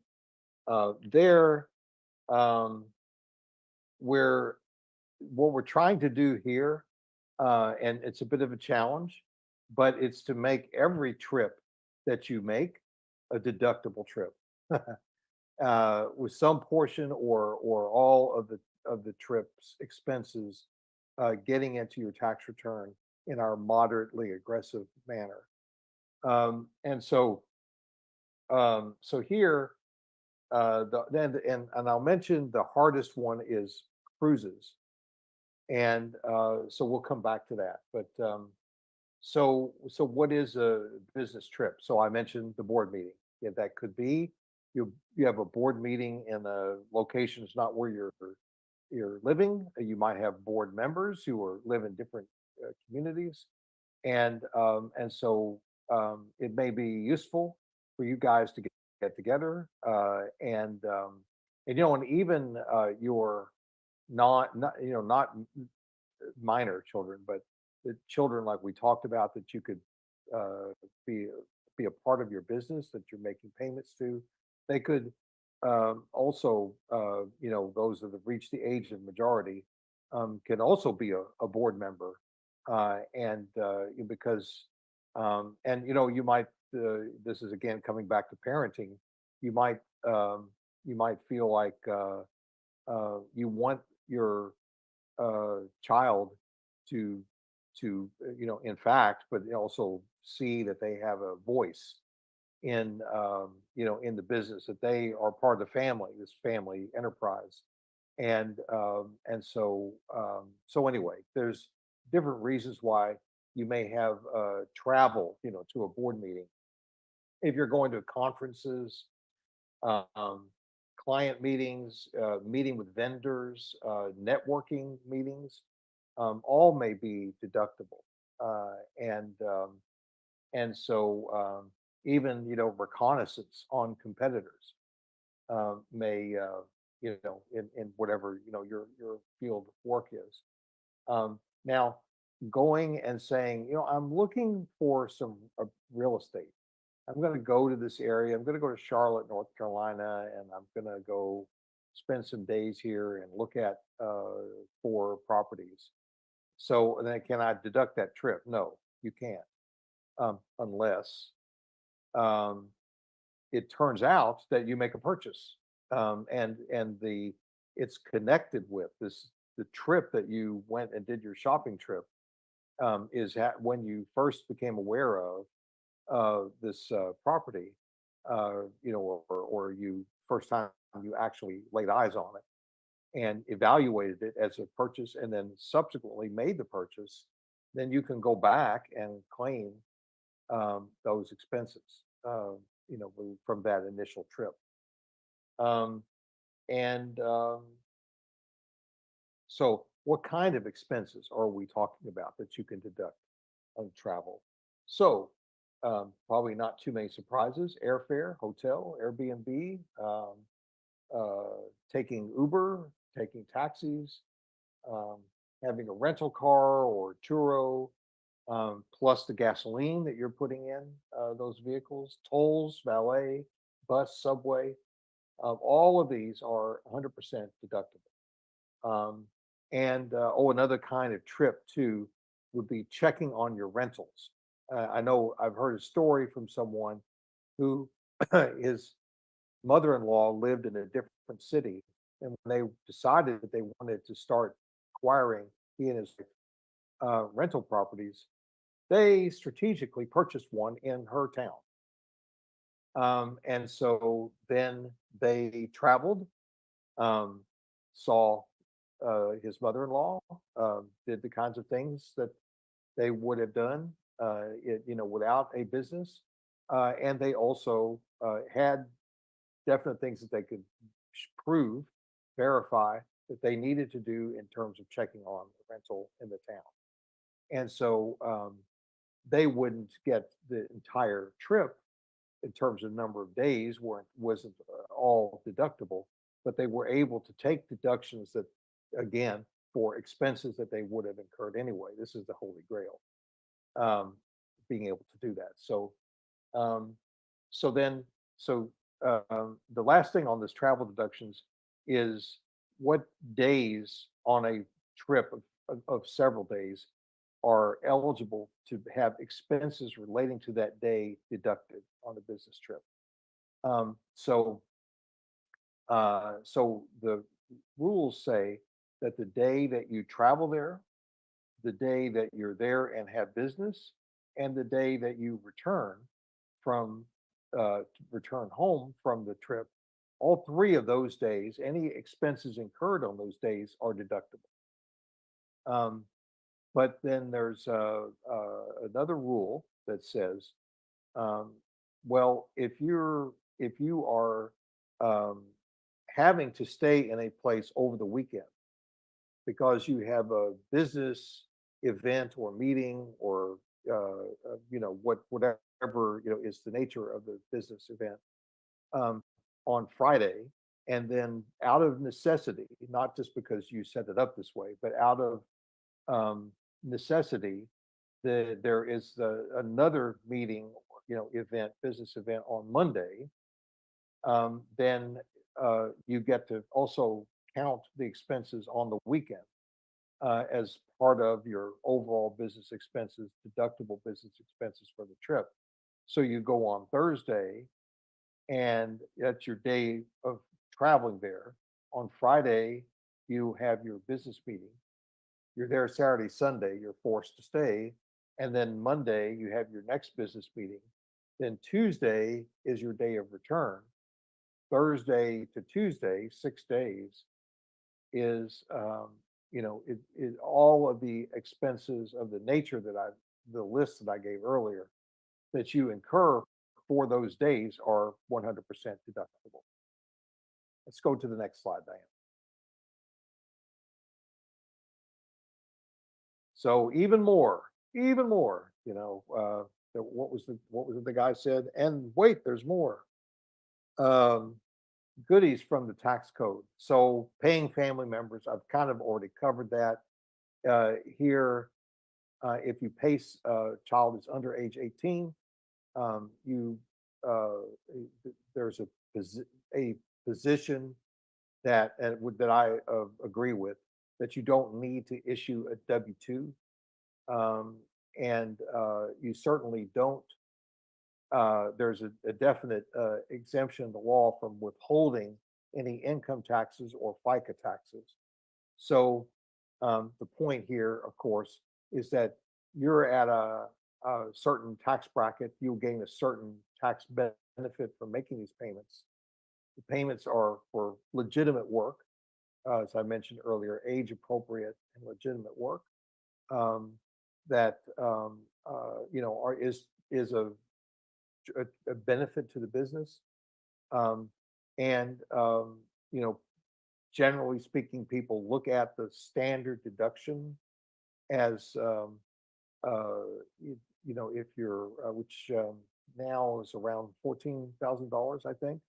there where what we're trying to do here, and it's a bit of a challenge, but it's to make every trip that you make a deductible trip, with some portion or all of the trip's expenses getting into your tax return in our moderately aggressive manner. So here, and I'll mention the hardest one is cruises, and so we'll come back to that. But so what is a business trip? So I mentioned the board meeting. Yeah, that could be you have a board meeting in a location that's not where you're living. You might have board members who live in different communities, and so it may be useful for you guys to get together, and even your not minor children, but the children like we talked about that you could uh, be be a part of your business that you're making payments to. They could also, those that have reached the age of majority can also be a board member, and because and you might this is again coming back to parenting. You might you might feel like you want your child to in fact, but also see that they have a voice in in the business, that they are part of the family, this family enterprise. And so anyway, there's different reasons why you may have travel to a board meeting. If you're going to conferences, um, client meetings, meeting with vendors, networking meetings, all may be deductible. And so even reconnaissance on competitors may in whatever your field of work is. Now, going and saying, I'm looking for some real estate. I'm going to go to this area. I'm going to go to Charlotte, North Carolina, and I'm going to go spend some days here and look at 4 properties. So then, can I deduct that trip? No, you can't, unless um, it turns out that you make a purchase, and it's connected with the trip that you went and did your shopping trip, when you first became aware of this property, or you first time you actually laid eyes on it. and evaluated it as a purchase and then subsequently made the purchase, then you can go back and claim those expenses, from that initial trip. Um, and So, what kind of expenses are we talking about that you can deduct on travel? So, probably not too many surprises: airfare, hotel, Airbnb, taking Uber, taking taxis, um, having a rental car or Turo, plus the gasoline that you're putting in those vehicles, tolls, valet, bus, subway. All of these are 100% deductible. Another kind of trip too would be checking on your rentals. I know I've heard a story from someone who his mother-in-law lived in a different city, and when they decided that they wanted to start acquiring, he and his rental properties, they strategically purchased one in her town. And so then they traveled, um, saw his mother-in-law, did the kinds of things that they would have done, without a business, and they also had definite things that they could prove, verify that they needed to do in terms of checking on the rental in the town. And so they wouldn't get the entire trip in terms of number of days, wasn't all deductible, but they were able to take deductions that, again, for expenses that they would have incurred anyway. This is the holy grail, being able to do that. Um, so then, so the last thing on this travel deductions is what days on a trip of several days are eligible to have expenses relating to that day deducted on a business trip. Um, so, so the rules say that the day that you travel there, the day that you're there and have business, and the day that you from return home from the trip, all three of those days, any expenses incurred on those days are deductible. Um, but then there's another rule that says, um, well, if you are um, having to stay in a place over the weekend because you have a business event or meeting or whatever is the nature of the business event, um, on Friday, and then out of necessity, not just because you set it up this way, but out of necessity, there is another meeting, event, business event on Monday. Then you get to also count the expenses on the weekend as part of your overall business expenses, deductible business expenses for the trip. So you go on Thursday, and that's your day of traveling there. On Friday, you have your business meeting. You're there Saturday, Sunday, you're forced to stay. And then Monday, you have your next business meeting. Then Tuesday is your day of return. Thursday to Tuesday, 6 days, is, all of the expenses of the nature the list that I gave earlier, that you incur for those days are 100% deductible. Let's go to the next slide, Diane. So even more, what was it the guy said? And wait, there's more. Goodies from the tax code. So paying family members, I've kind of already covered that. Here, if you pay child is under age 18, you there's a position that that I agree with, that you don't need to issue a W-2, and you certainly don't. There's a definite exemption in the law from withholding any income taxes or FICA taxes. So the point here, of course, is that you're at a certain tax bracket, you'll gain a certain tax benefit from making these payments. The payments are for legitimate work. as I mentioned earlier, age appropriate and legitimate work that is a benefit to the business. Um, and generally speaking, people look at the standard deduction as if you're which now is around $14,000, I think.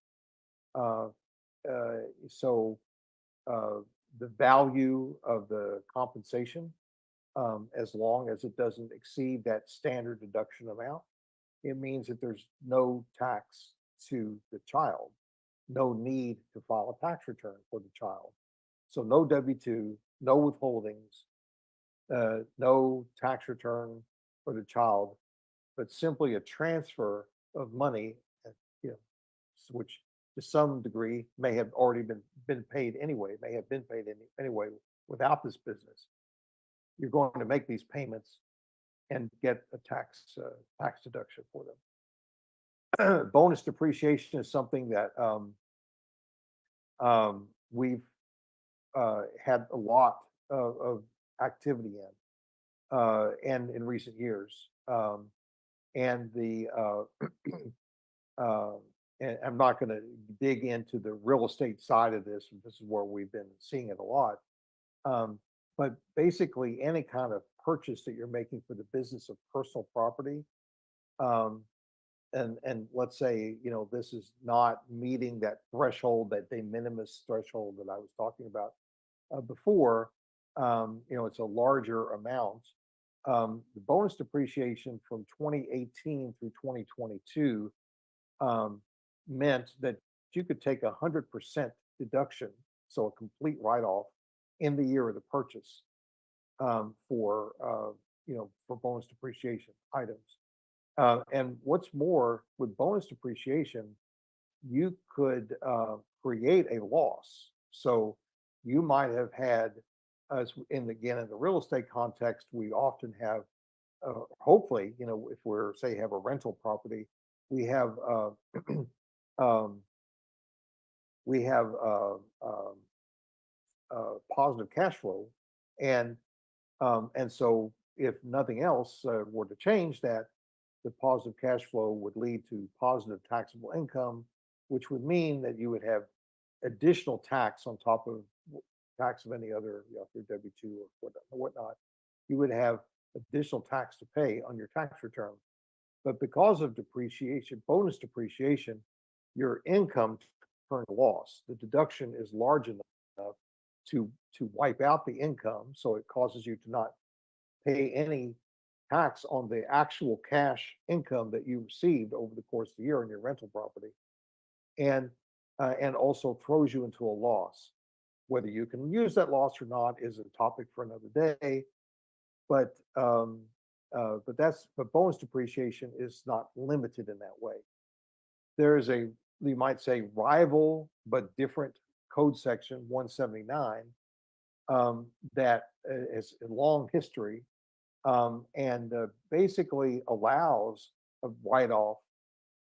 Uh, so the value of the compensation, as long as it doesn't exceed that standard deduction amount, it means that there's no tax to the child, no need to file a tax return for the child. So no W-2, no withholdings, no tax return for the child, but simply a transfer of money, uh, you know, which to some degree may have already been paid anyway, may have been paid anyway without this business. You're going to make these payments and get a tax deduction for them. Bonus depreciation is something that we've had a lot of activity in, and in recent years. And the and I'm not going to dig into the real estate side of this. This is where we've been seeing it a lot. But basically, any kind of purchase that you're making for the business of personal property, and let's say this is not meeting that threshold, that de minimis threshold that I was talking about before. It's a larger amount. The bonus depreciation from 2018 through 2022 meant that you could take 100% deduction, so a complete write-off in the year of the purchase, for bonus depreciation items. And what's more, with bonus depreciation, you could create a loss. So you might have had, in the real estate context, we often have, hopefully, if we're say have a rental property, we have positive cash flow, and so if nothing else were to change that, the positive cash flow would lead to positive taxable income, which would mean that you would have additional tax on top of tax of any other, if you're W-2 or whatnot, you would have additional tax to pay on your tax return. But because of depreciation, bonus depreciation, your income turned a loss. The deduction is large enough to wipe out the income, so it causes you to not pay any tax on the actual cash income that you received over the course of the year on your rental property, and also throws you into a loss. Whether you can use that loss or not is a topic for another day, but bonus depreciation is not limited in that way. There is a, you might say, rival but different code section 179 that is a long history, and basically allows a write-off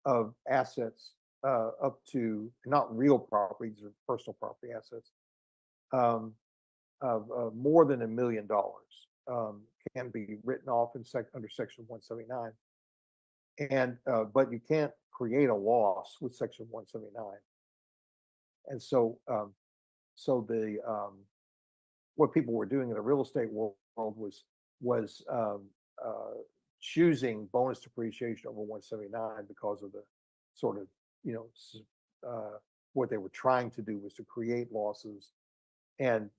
of assets up to, not real properties or personal property assets, of more than $1 million, can be written off under section 179. And but you can't create a loss with section 179. And so what people were doing in the real estate world was choosing bonus depreciation over 179 because of the sort of, what they were trying to do was to create losses and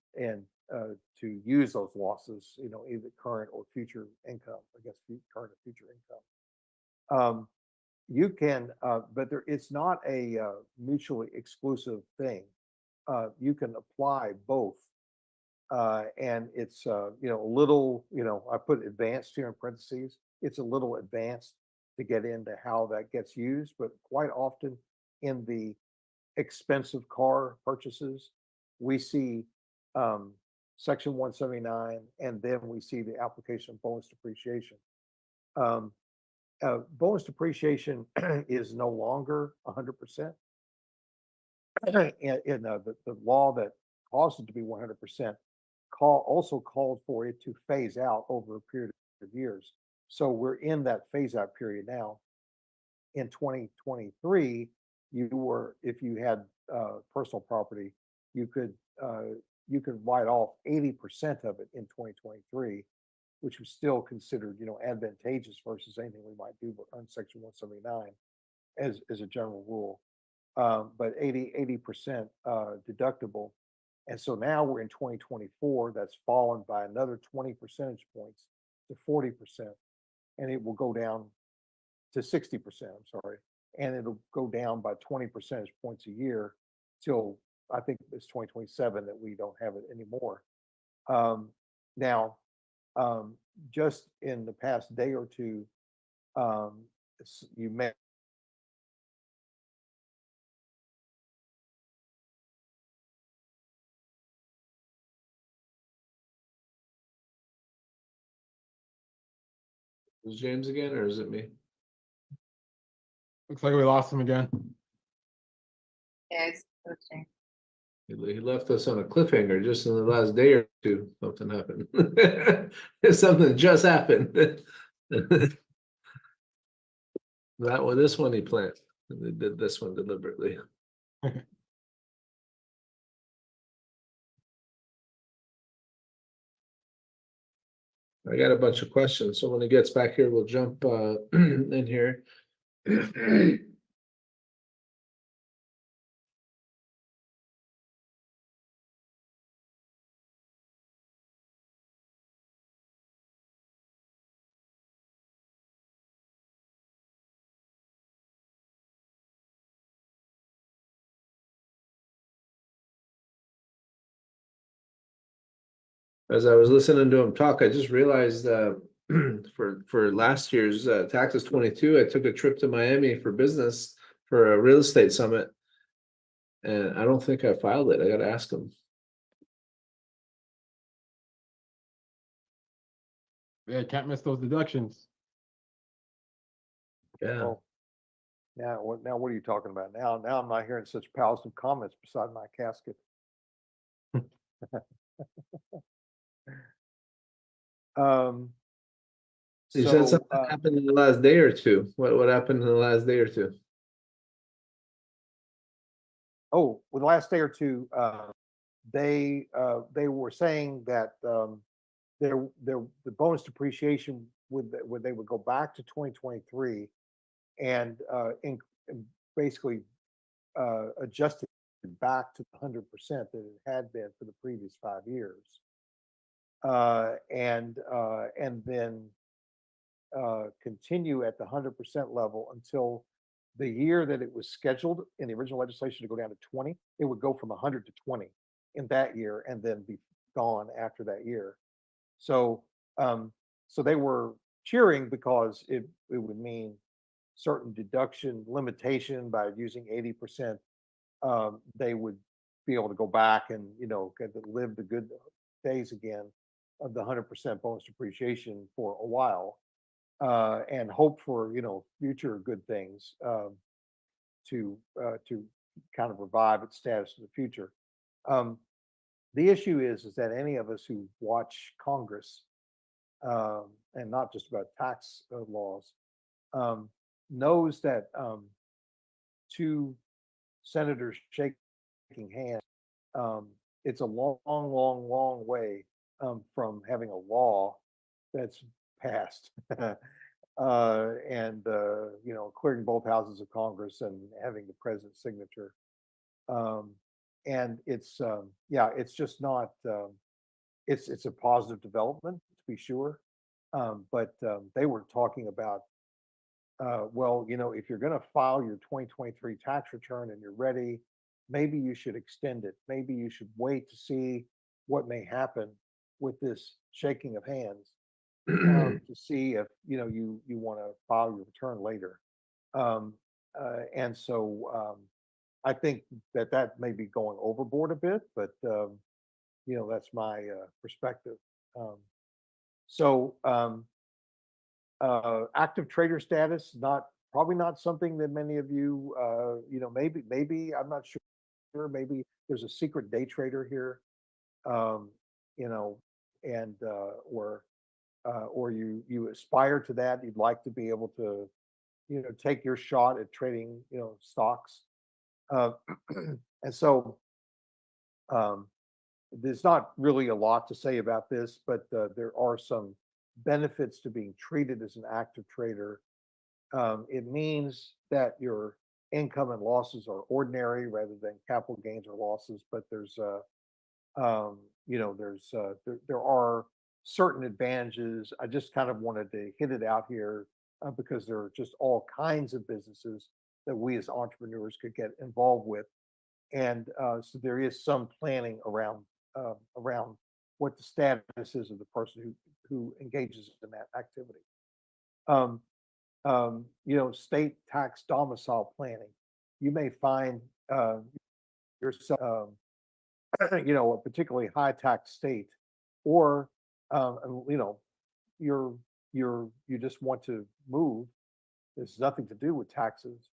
to use those losses, either current or future income, I guess, current or future income. You can, but it's not a mutually exclusive thing. You can apply both, and it's a little, I put advanced here in parentheses. It's a little advanced to get into how that gets used, but quite often in the expensive car purchases, we see section 179, and then we see the application of bonus depreciation. Bonus depreciation is no longer 100%. In the law that caused it to be 100%, also called for it to phase out over a period of years. So we're in that phase out period now. In 2023, if you had personal property, you could write off 80% of it in 2023, which was still considered, advantageous versus anything we might do on Section 179 as a general rule. But 80% deductible. And so now we're in 2024, that's fallen by another 20 percentage points to 40%. And it will go down to 60%, I'm sorry. And it'll go down by 20 percentage points a year till I think it's 2027 that we don't have it anymore. Now, just in the past day or two, you may Is James again, or is it me? Looks like we lost him again. Yes. Okay. He left us on a cliffhanger just in the last day or two. Something happened. Something just happened. This one he planned. They did this one deliberately. I got a bunch of questions, so when he gets back here, we'll jump in here. As I was listening to him talk, I just realized for last year's Taxes 22, I took a trip to Miami for business for a real estate summit, and I don't think I filed it. I got to ask him. Yeah, can't miss those deductions. Yeah. Oh, now what are you talking about? Now I'm not hearing such positive comments beside my casket. You said So something happened in the last day or two. What happened in the last day or two? well, the last day or two, they were saying that the bonus depreciation they would go back to 2023 and basically adjust it back to the 100% that it had been for the previous 5 years, and then continue at the 100% level until the year that it was scheduled in the original legislation to go down to 20. It would go from 100 to 20 in that year and then be gone after that year. So so they were cheering because it would mean certain deduction limitation by using 80%. They would be able to go back and get to live the good days again of the 100% bonus depreciation for a while, and hope for future good things to kind of revive its status in the future. The issue is that any of us who watch Congress, and not just about tax laws, knows that two senators shaking hands, it's a long way from having a law that's passed and clearing both houses of Congress and having the president's signature. And it's it's just not. It's a positive development to be sure, but they were talking about, well, if you're going to file your 2023 tax return and you're ready, maybe you should extend it. Maybe you should wait to see what may happen with this shaking of hands, to see if you want to file your return later. And so I think that may be going overboard a bit, but that's my perspective. So active trader status, probably not something that many of you, maybe I'm not sure maybe there's a secret day trader here, you know, and or you aspire to that. You'd like to be able to, you know, take your shot at trading, you know, stocks. Uh, and so um, there's not really a lot to say about this, but there are some benefits to being treated as an active trader. It means that your income and losses are ordinary rather than capital gains or losses, but there's you know, there are certain advantages. I just kind of wanted to hit it out here because there are just all kinds of businesses that we as entrepreneurs could get involved with, and so there is some planning around what the status is of the person who engages in that activity. Um, you know, state tax domicile planning. You may find yourself, you know, a particularly high tax state, or you know, you just want to move. There's nothing to do with taxes,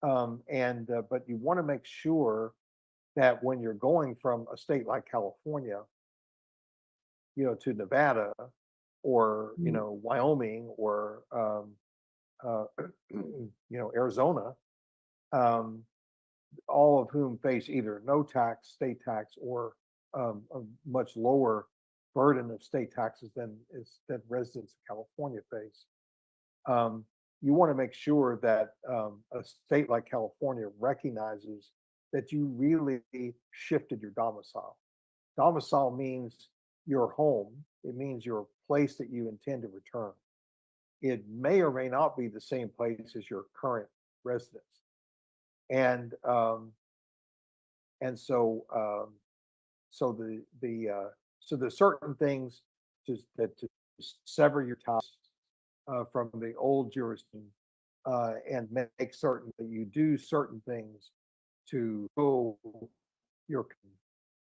and but you want to make sure that when you're going from a state like California, you know, to Nevada, or you know, Wyoming, or you know, Arizona, um, all of whom face either no tax, state tax, or a much lower burden of state taxes than residents of California face. Um, you want to make sure that a state like California recognizes that you really shifted your domicile. Domicile means your home. It means your place that you intend to return. It may or may not be the same place as your current residence. And so so there's certain things to sever your ties from the old jurisdiction, and make certain that you do certain things to go your,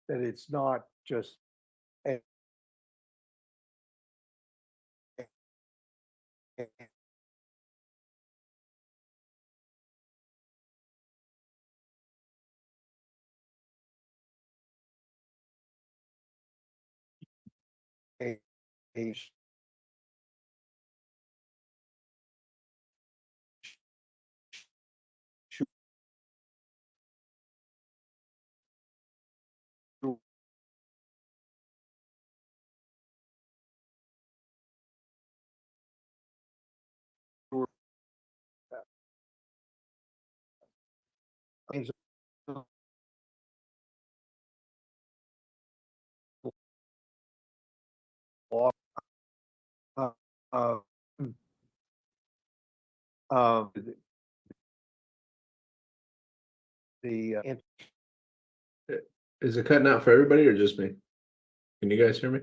that it's not just a, a, a, a law, uh, uh, uh, the Is it cutting out for everybody or just me? Can you guys hear me?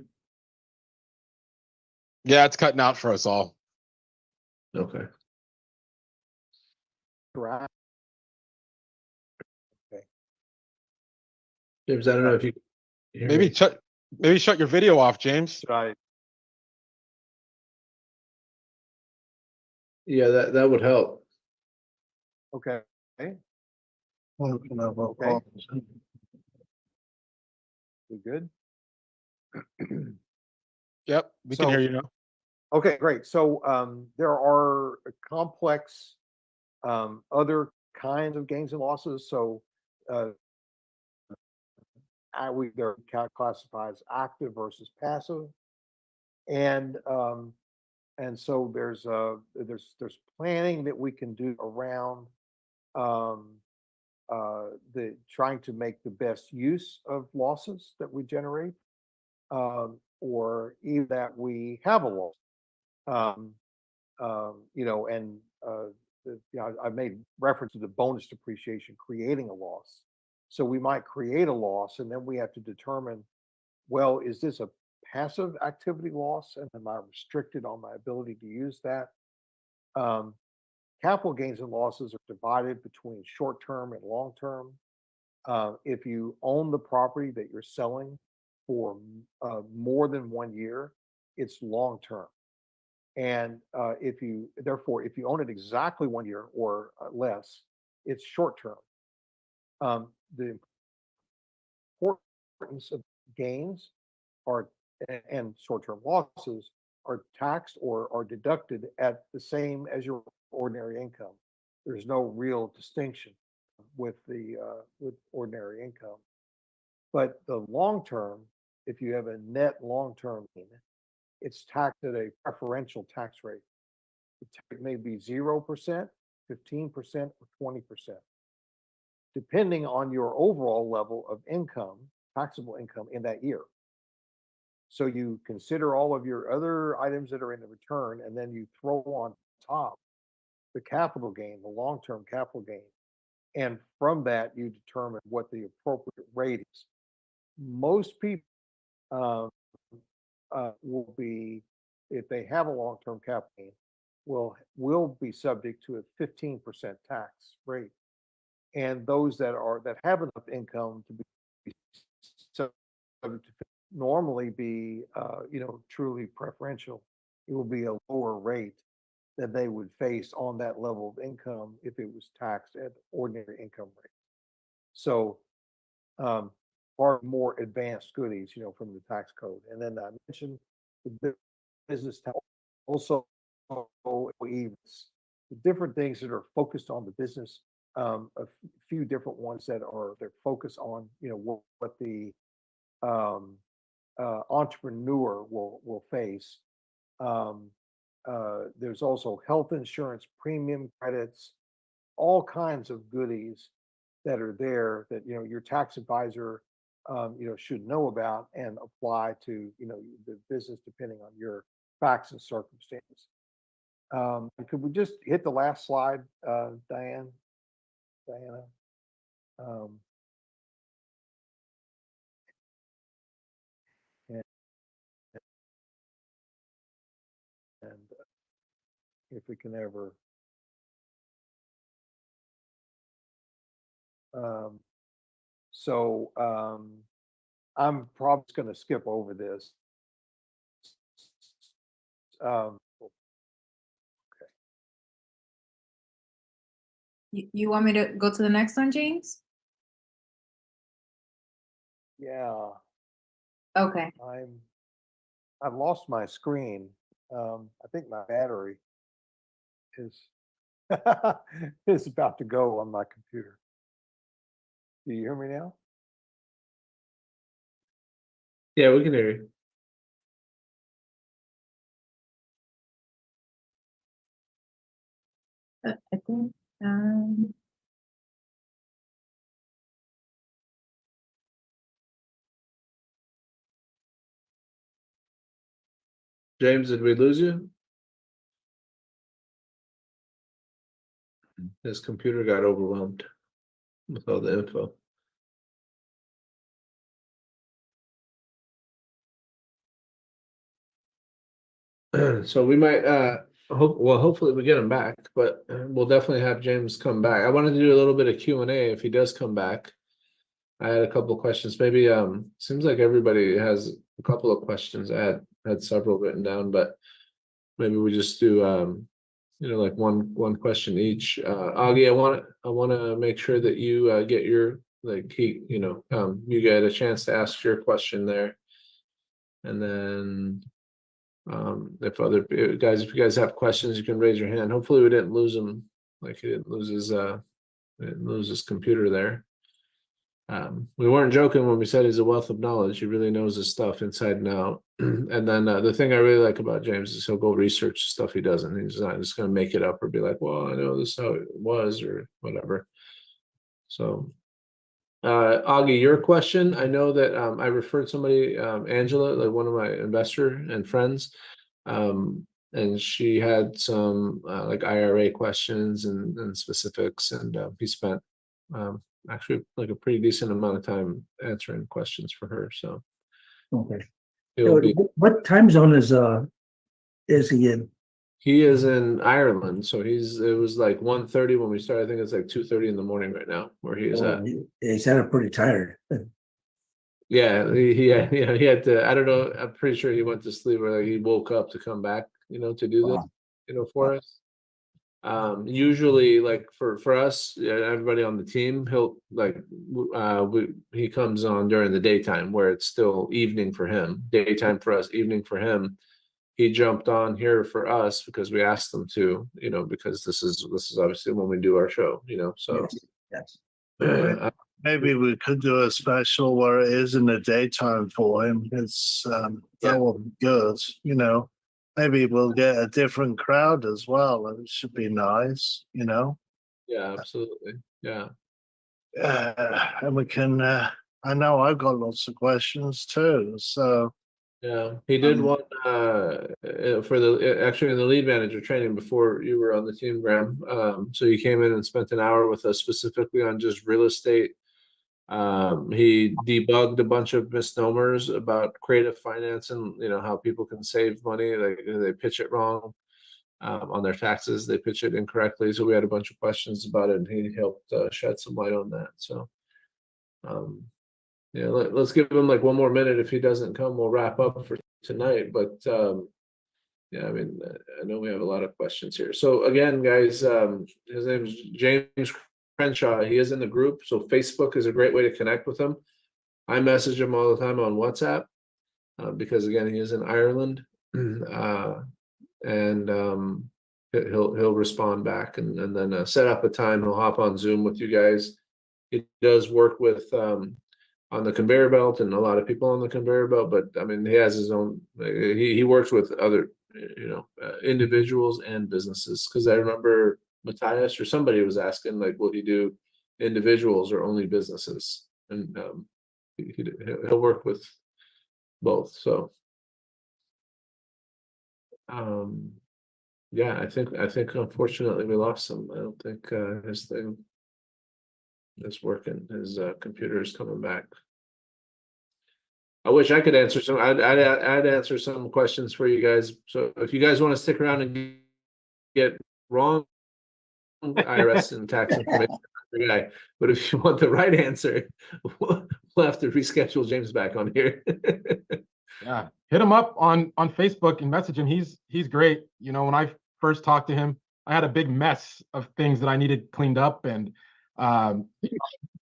Yeah, it's cutting out for us all. Okay. interact. James, I don't know if you hear Maybe me. shut your video off, James. Right. Yeah, that would help. Okay. Okay. We good? Yep, we can hear So- you now. Okay, great. So there are complex other kinds of gains and losses. So they're classified as active versus passive, and so there's planning that we can do around um, the trying to make the best use of losses that we generate, or even that we have a loss. Um, you know, and you know, I made reference to the bonus depreciation creating a loss. So we might create a loss, and then we have to determine, well, is this a passive activity loss, and am I restricted on my ability to use that? Um, Capital gains and losses are divided between short term and long term. If you own the property that you're selling for more than 1 year, it's long term. And if you own it exactly 1 year or less, it's short term. The importance of gains are and short-term losses are taxed or are deducted at the same as your ordinary income. There's no real distinction with the with ordinary income. But the long term, if you have a net long term gain, it's taxed at a preferential tax rate. It may be 0%, 15%, or 20%, depending on your overall level of income, taxable income in that year. So you consider all of your other items that are in the return, and then you throw on top the capital gain, the long-term capital gain. And from that, you determine what the appropriate rate is. Most people will be, if they have a long-term capital gain, will be subject to a 15% tax rate. And those that have enough income to be subject to normally be truly preferential. It will be a lower rate than they would face on that level of income if it was taxed at ordinary income rate. So far more advanced goodies, from the tax code. And then I mentioned the business tax, also the different things that are focused on the business. A few different ones they're focused on, what the entrepreneur will face. There's also health insurance, premium credits, all kinds of goodies that are there that your tax advisor should know about and apply to the business depending on your facts and circumstances. Could we just hit the last slide, Diana? And if we can ever I'm probably going to skip over this. Okay. You want me to go to the next one, James? Yeah, Okay. I've lost my screen. I think my battery is is about to go on my computer. Do you hear me now? Yeah, we can hear you. I think James, did we lose you? His computer got overwhelmed with all the info. So we might hopefully we get him back, but we'll definitely have James come back. I wanted to do a little bit of Q&A if he does come back. I had a couple of questions. Maybe seems like everybody has a couple of questions. I had several written down, but maybe we just do like one question each. Augie, I want to make sure that you get your you get a chance to ask your question there. And then if you guys have questions, you can raise your hand. Hopefully we didn't lose him, like he didn't lose his computer there. We weren't joking when we said he's a wealth of knowledge. He really knows his stuff inside and out. And then the thing I really like about James is he'll go research stuff he doesn't. He's not just going to make it up or be like, well, I know this is how it was or whatever. So Augie, your question, I know that I referred somebody, Angela, like one of my investor and friends, and she had some like IRA questions and specifics, and he spent actually like a pretty decent amount of time answering questions for her. So Okay. he'll be, What time zone is he in? he is in Ireland, so it was like 1:30 when we started. I think it's like 2:30 in the morning right now where he is at. He sounded pretty tired. Yeah, he had to, I don't know, I'm pretty sure he went to sleep or like he woke up to come back, to do this, Wow. for us. Usually like for us, everybody on the team, he'll like he comes on during the daytime where it's still evening for him, daytime for us, evening for him. He jumped on here for us because we asked him to, because this is obviously when we do our show, so Yes. Yes. Maybe we could do a special where it is in the daytime for him. It's Yeah. that would be good, Maybe we'll get a different crowd as well. It should be nice, yeah, absolutely, yeah. And we can. I know I've got lots of questions too. So Yeah, he did one for the actually in the lead manager training before you were on the team, Graham. So he came in and spent an hour with us specifically on just real estate. He debugged a bunch of misnomers about creative finance and how people can save money. They pitch it wrong on their taxes. They pitch it incorrectly. So we had a bunch of questions about it, and he helped shed some light on that. So. Yeah, let's give him like one more minute. If he doesn't come, we'll wrap up for tonight. But yeah, I mean, I know we have a lot of questions here. So again, guys, his name is James Crenshaw. He is in the group, so Facebook is a great way to connect with him. I message him all the time on WhatsApp because again, he is in Ireland, and he'll respond back and then set up a time. He'll hop on Zoom with you guys. He does work with on the conveyor belt and a lot of people on the conveyor belt, but I mean, he has his own, he works with other, individuals and businesses. Cause I remember Matthias or somebody was asking like, will he do individuals or only businesses? And he'll work with both. So, yeah, I think unfortunately we lost him. I don't think his thing is working. His computer is coming back. I wish I could answer some. I'd answer some questions for you guys. So if you guys want to stick around and get wrong IRS and tax information, guy. But if you want the right answer, we'll have to reschedule James back on here. Yeah, hit him up on Facebook and message him. He's great. When I first talked to him, I had a big mess of things that I needed cleaned up, and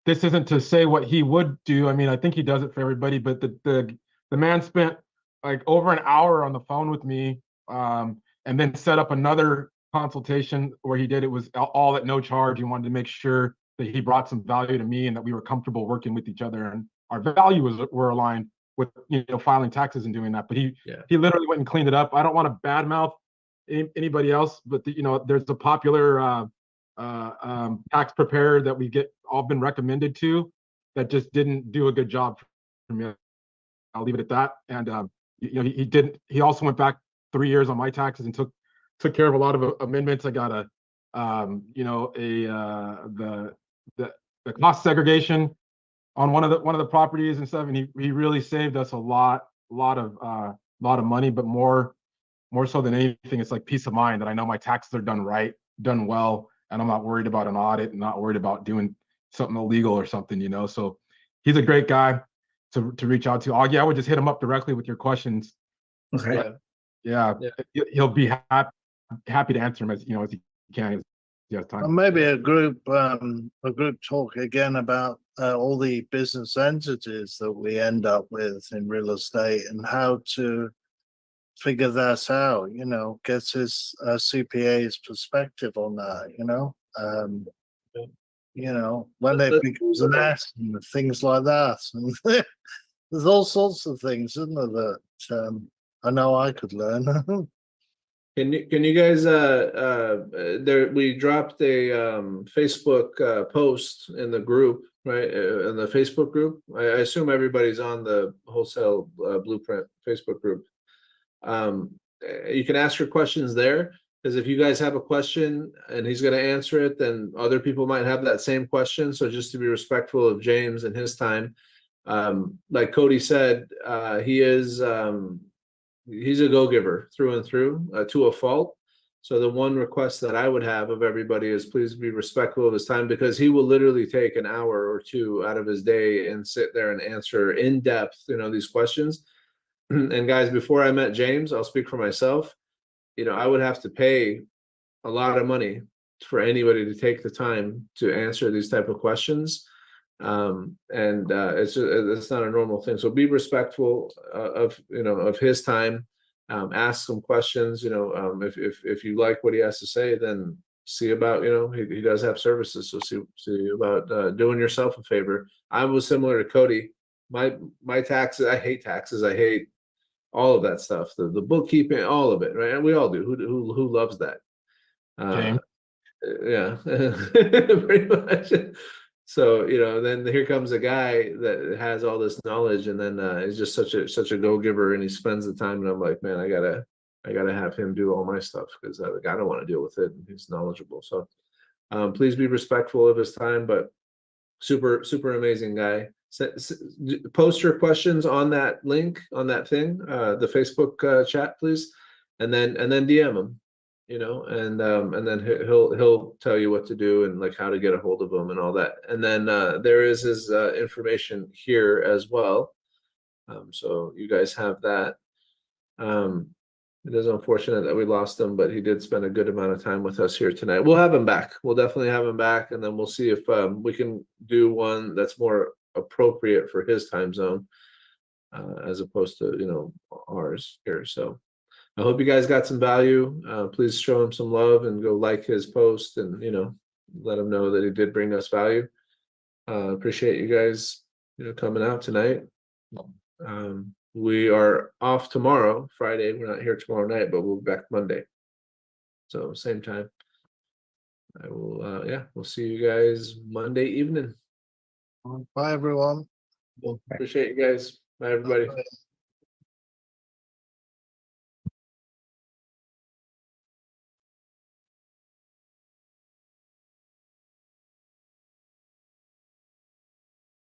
this isn't to say what he would do. I mean, I think he does it for everybody, but the man spent like over an hour on the phone with me, and then set up another consultation where he did it was all at no charge. He wanted to make sure that he brought some value to me and that we were comfortable working with each other and our values were aligned with filing taxes and doing that. But he literally went and cleaned it up. I don't want to badmouth anybody else, but there's a popular tax preparer that we get all been recommended to that just didn't do a good job for me. I'll leave it at that. And he also went back 3 years on my taxes and took care of a lot of amendments. I got the cost segregation on one of the properties and stuff, and he really saved us a lot of money, but more so than anything, it's like peace of mind that I know my taxes are done right, done well, and I'm not worried about an audit and not worried about doing something illegal or something, So he's a great guy to reach out to. I would just hit him up directly with your questions. okay. Yeah. He'll be happy to answer them as he can. As he has time. Maybe a group talk again about all the business entities that we end up with in real estate and how to figure that out. Get his CPA's perspective on that. When they becomes an ass and things like that. And there's all sorts of things, isn't there, that I know I could learn. Can you guys we dropped a Facebook post in the group, right? In the Facebook group. I assume everybody's on the wholesale blueprint Facebook group. You can ask your questions there, because if you guys have a question and he's going to answer it, then other people might have that same question. So just to be respectful of James and his time, like Cody said, he's a go-giver through and through, to a fault. So the one request that I would have of everybody is please be respectful of his time, because he will literally take an hour or two out of his day and sit there and answer in depth, these questions. And guys, before I met James, I'll speak for myself. I would have to pay a lot of money for anybody to take the time to answer these type of questions. It's not a normal thing. So be respectful of of his time. Ask some questions. If you like what he has to say, then see about he does have services. So see about doing yourself a favor. I was similar to Cody. My taxes. I hate taxes. I hate all of that stuff. The bookkeeping, all of it. Right, and we all do. Who loves that? James. Yeah, pretty much. So then here comes a guy that has all this knowledge, and then is just such a go giver, and he spends the time. And I'm like, man, I gotta have him do all my stuff because I don't want to deal with it. And he's knowledgeable. So please be respectful of his time, but super amazing guy. Post your questions on that link on that thing, the Facebook chat, please, and then DM him. And then he'll tell you what to do and like how to get a hold of him and all that. And then there is his information here as well. So you guys have that. It is unfortunate that we lost him, but he did spend a good amount of time with us here tonight. We'll have him back. We'll definitely have him back, and then we'll see if we can do one that's more appropriate for his time zone, as opposed to ours here. So I hope you guys got some value. Please show him some love and go like his post and, let him know that he did bring us value. Appreciate you guys, coming out tonight. We are off tomorrow, Friday. We're not here tomorrow night, but we'll be back Monday. So same time. I will, we'll see you guys Monday evening. Bye, everyone. Well, appreciate you guys. Bye, everybody. Bye.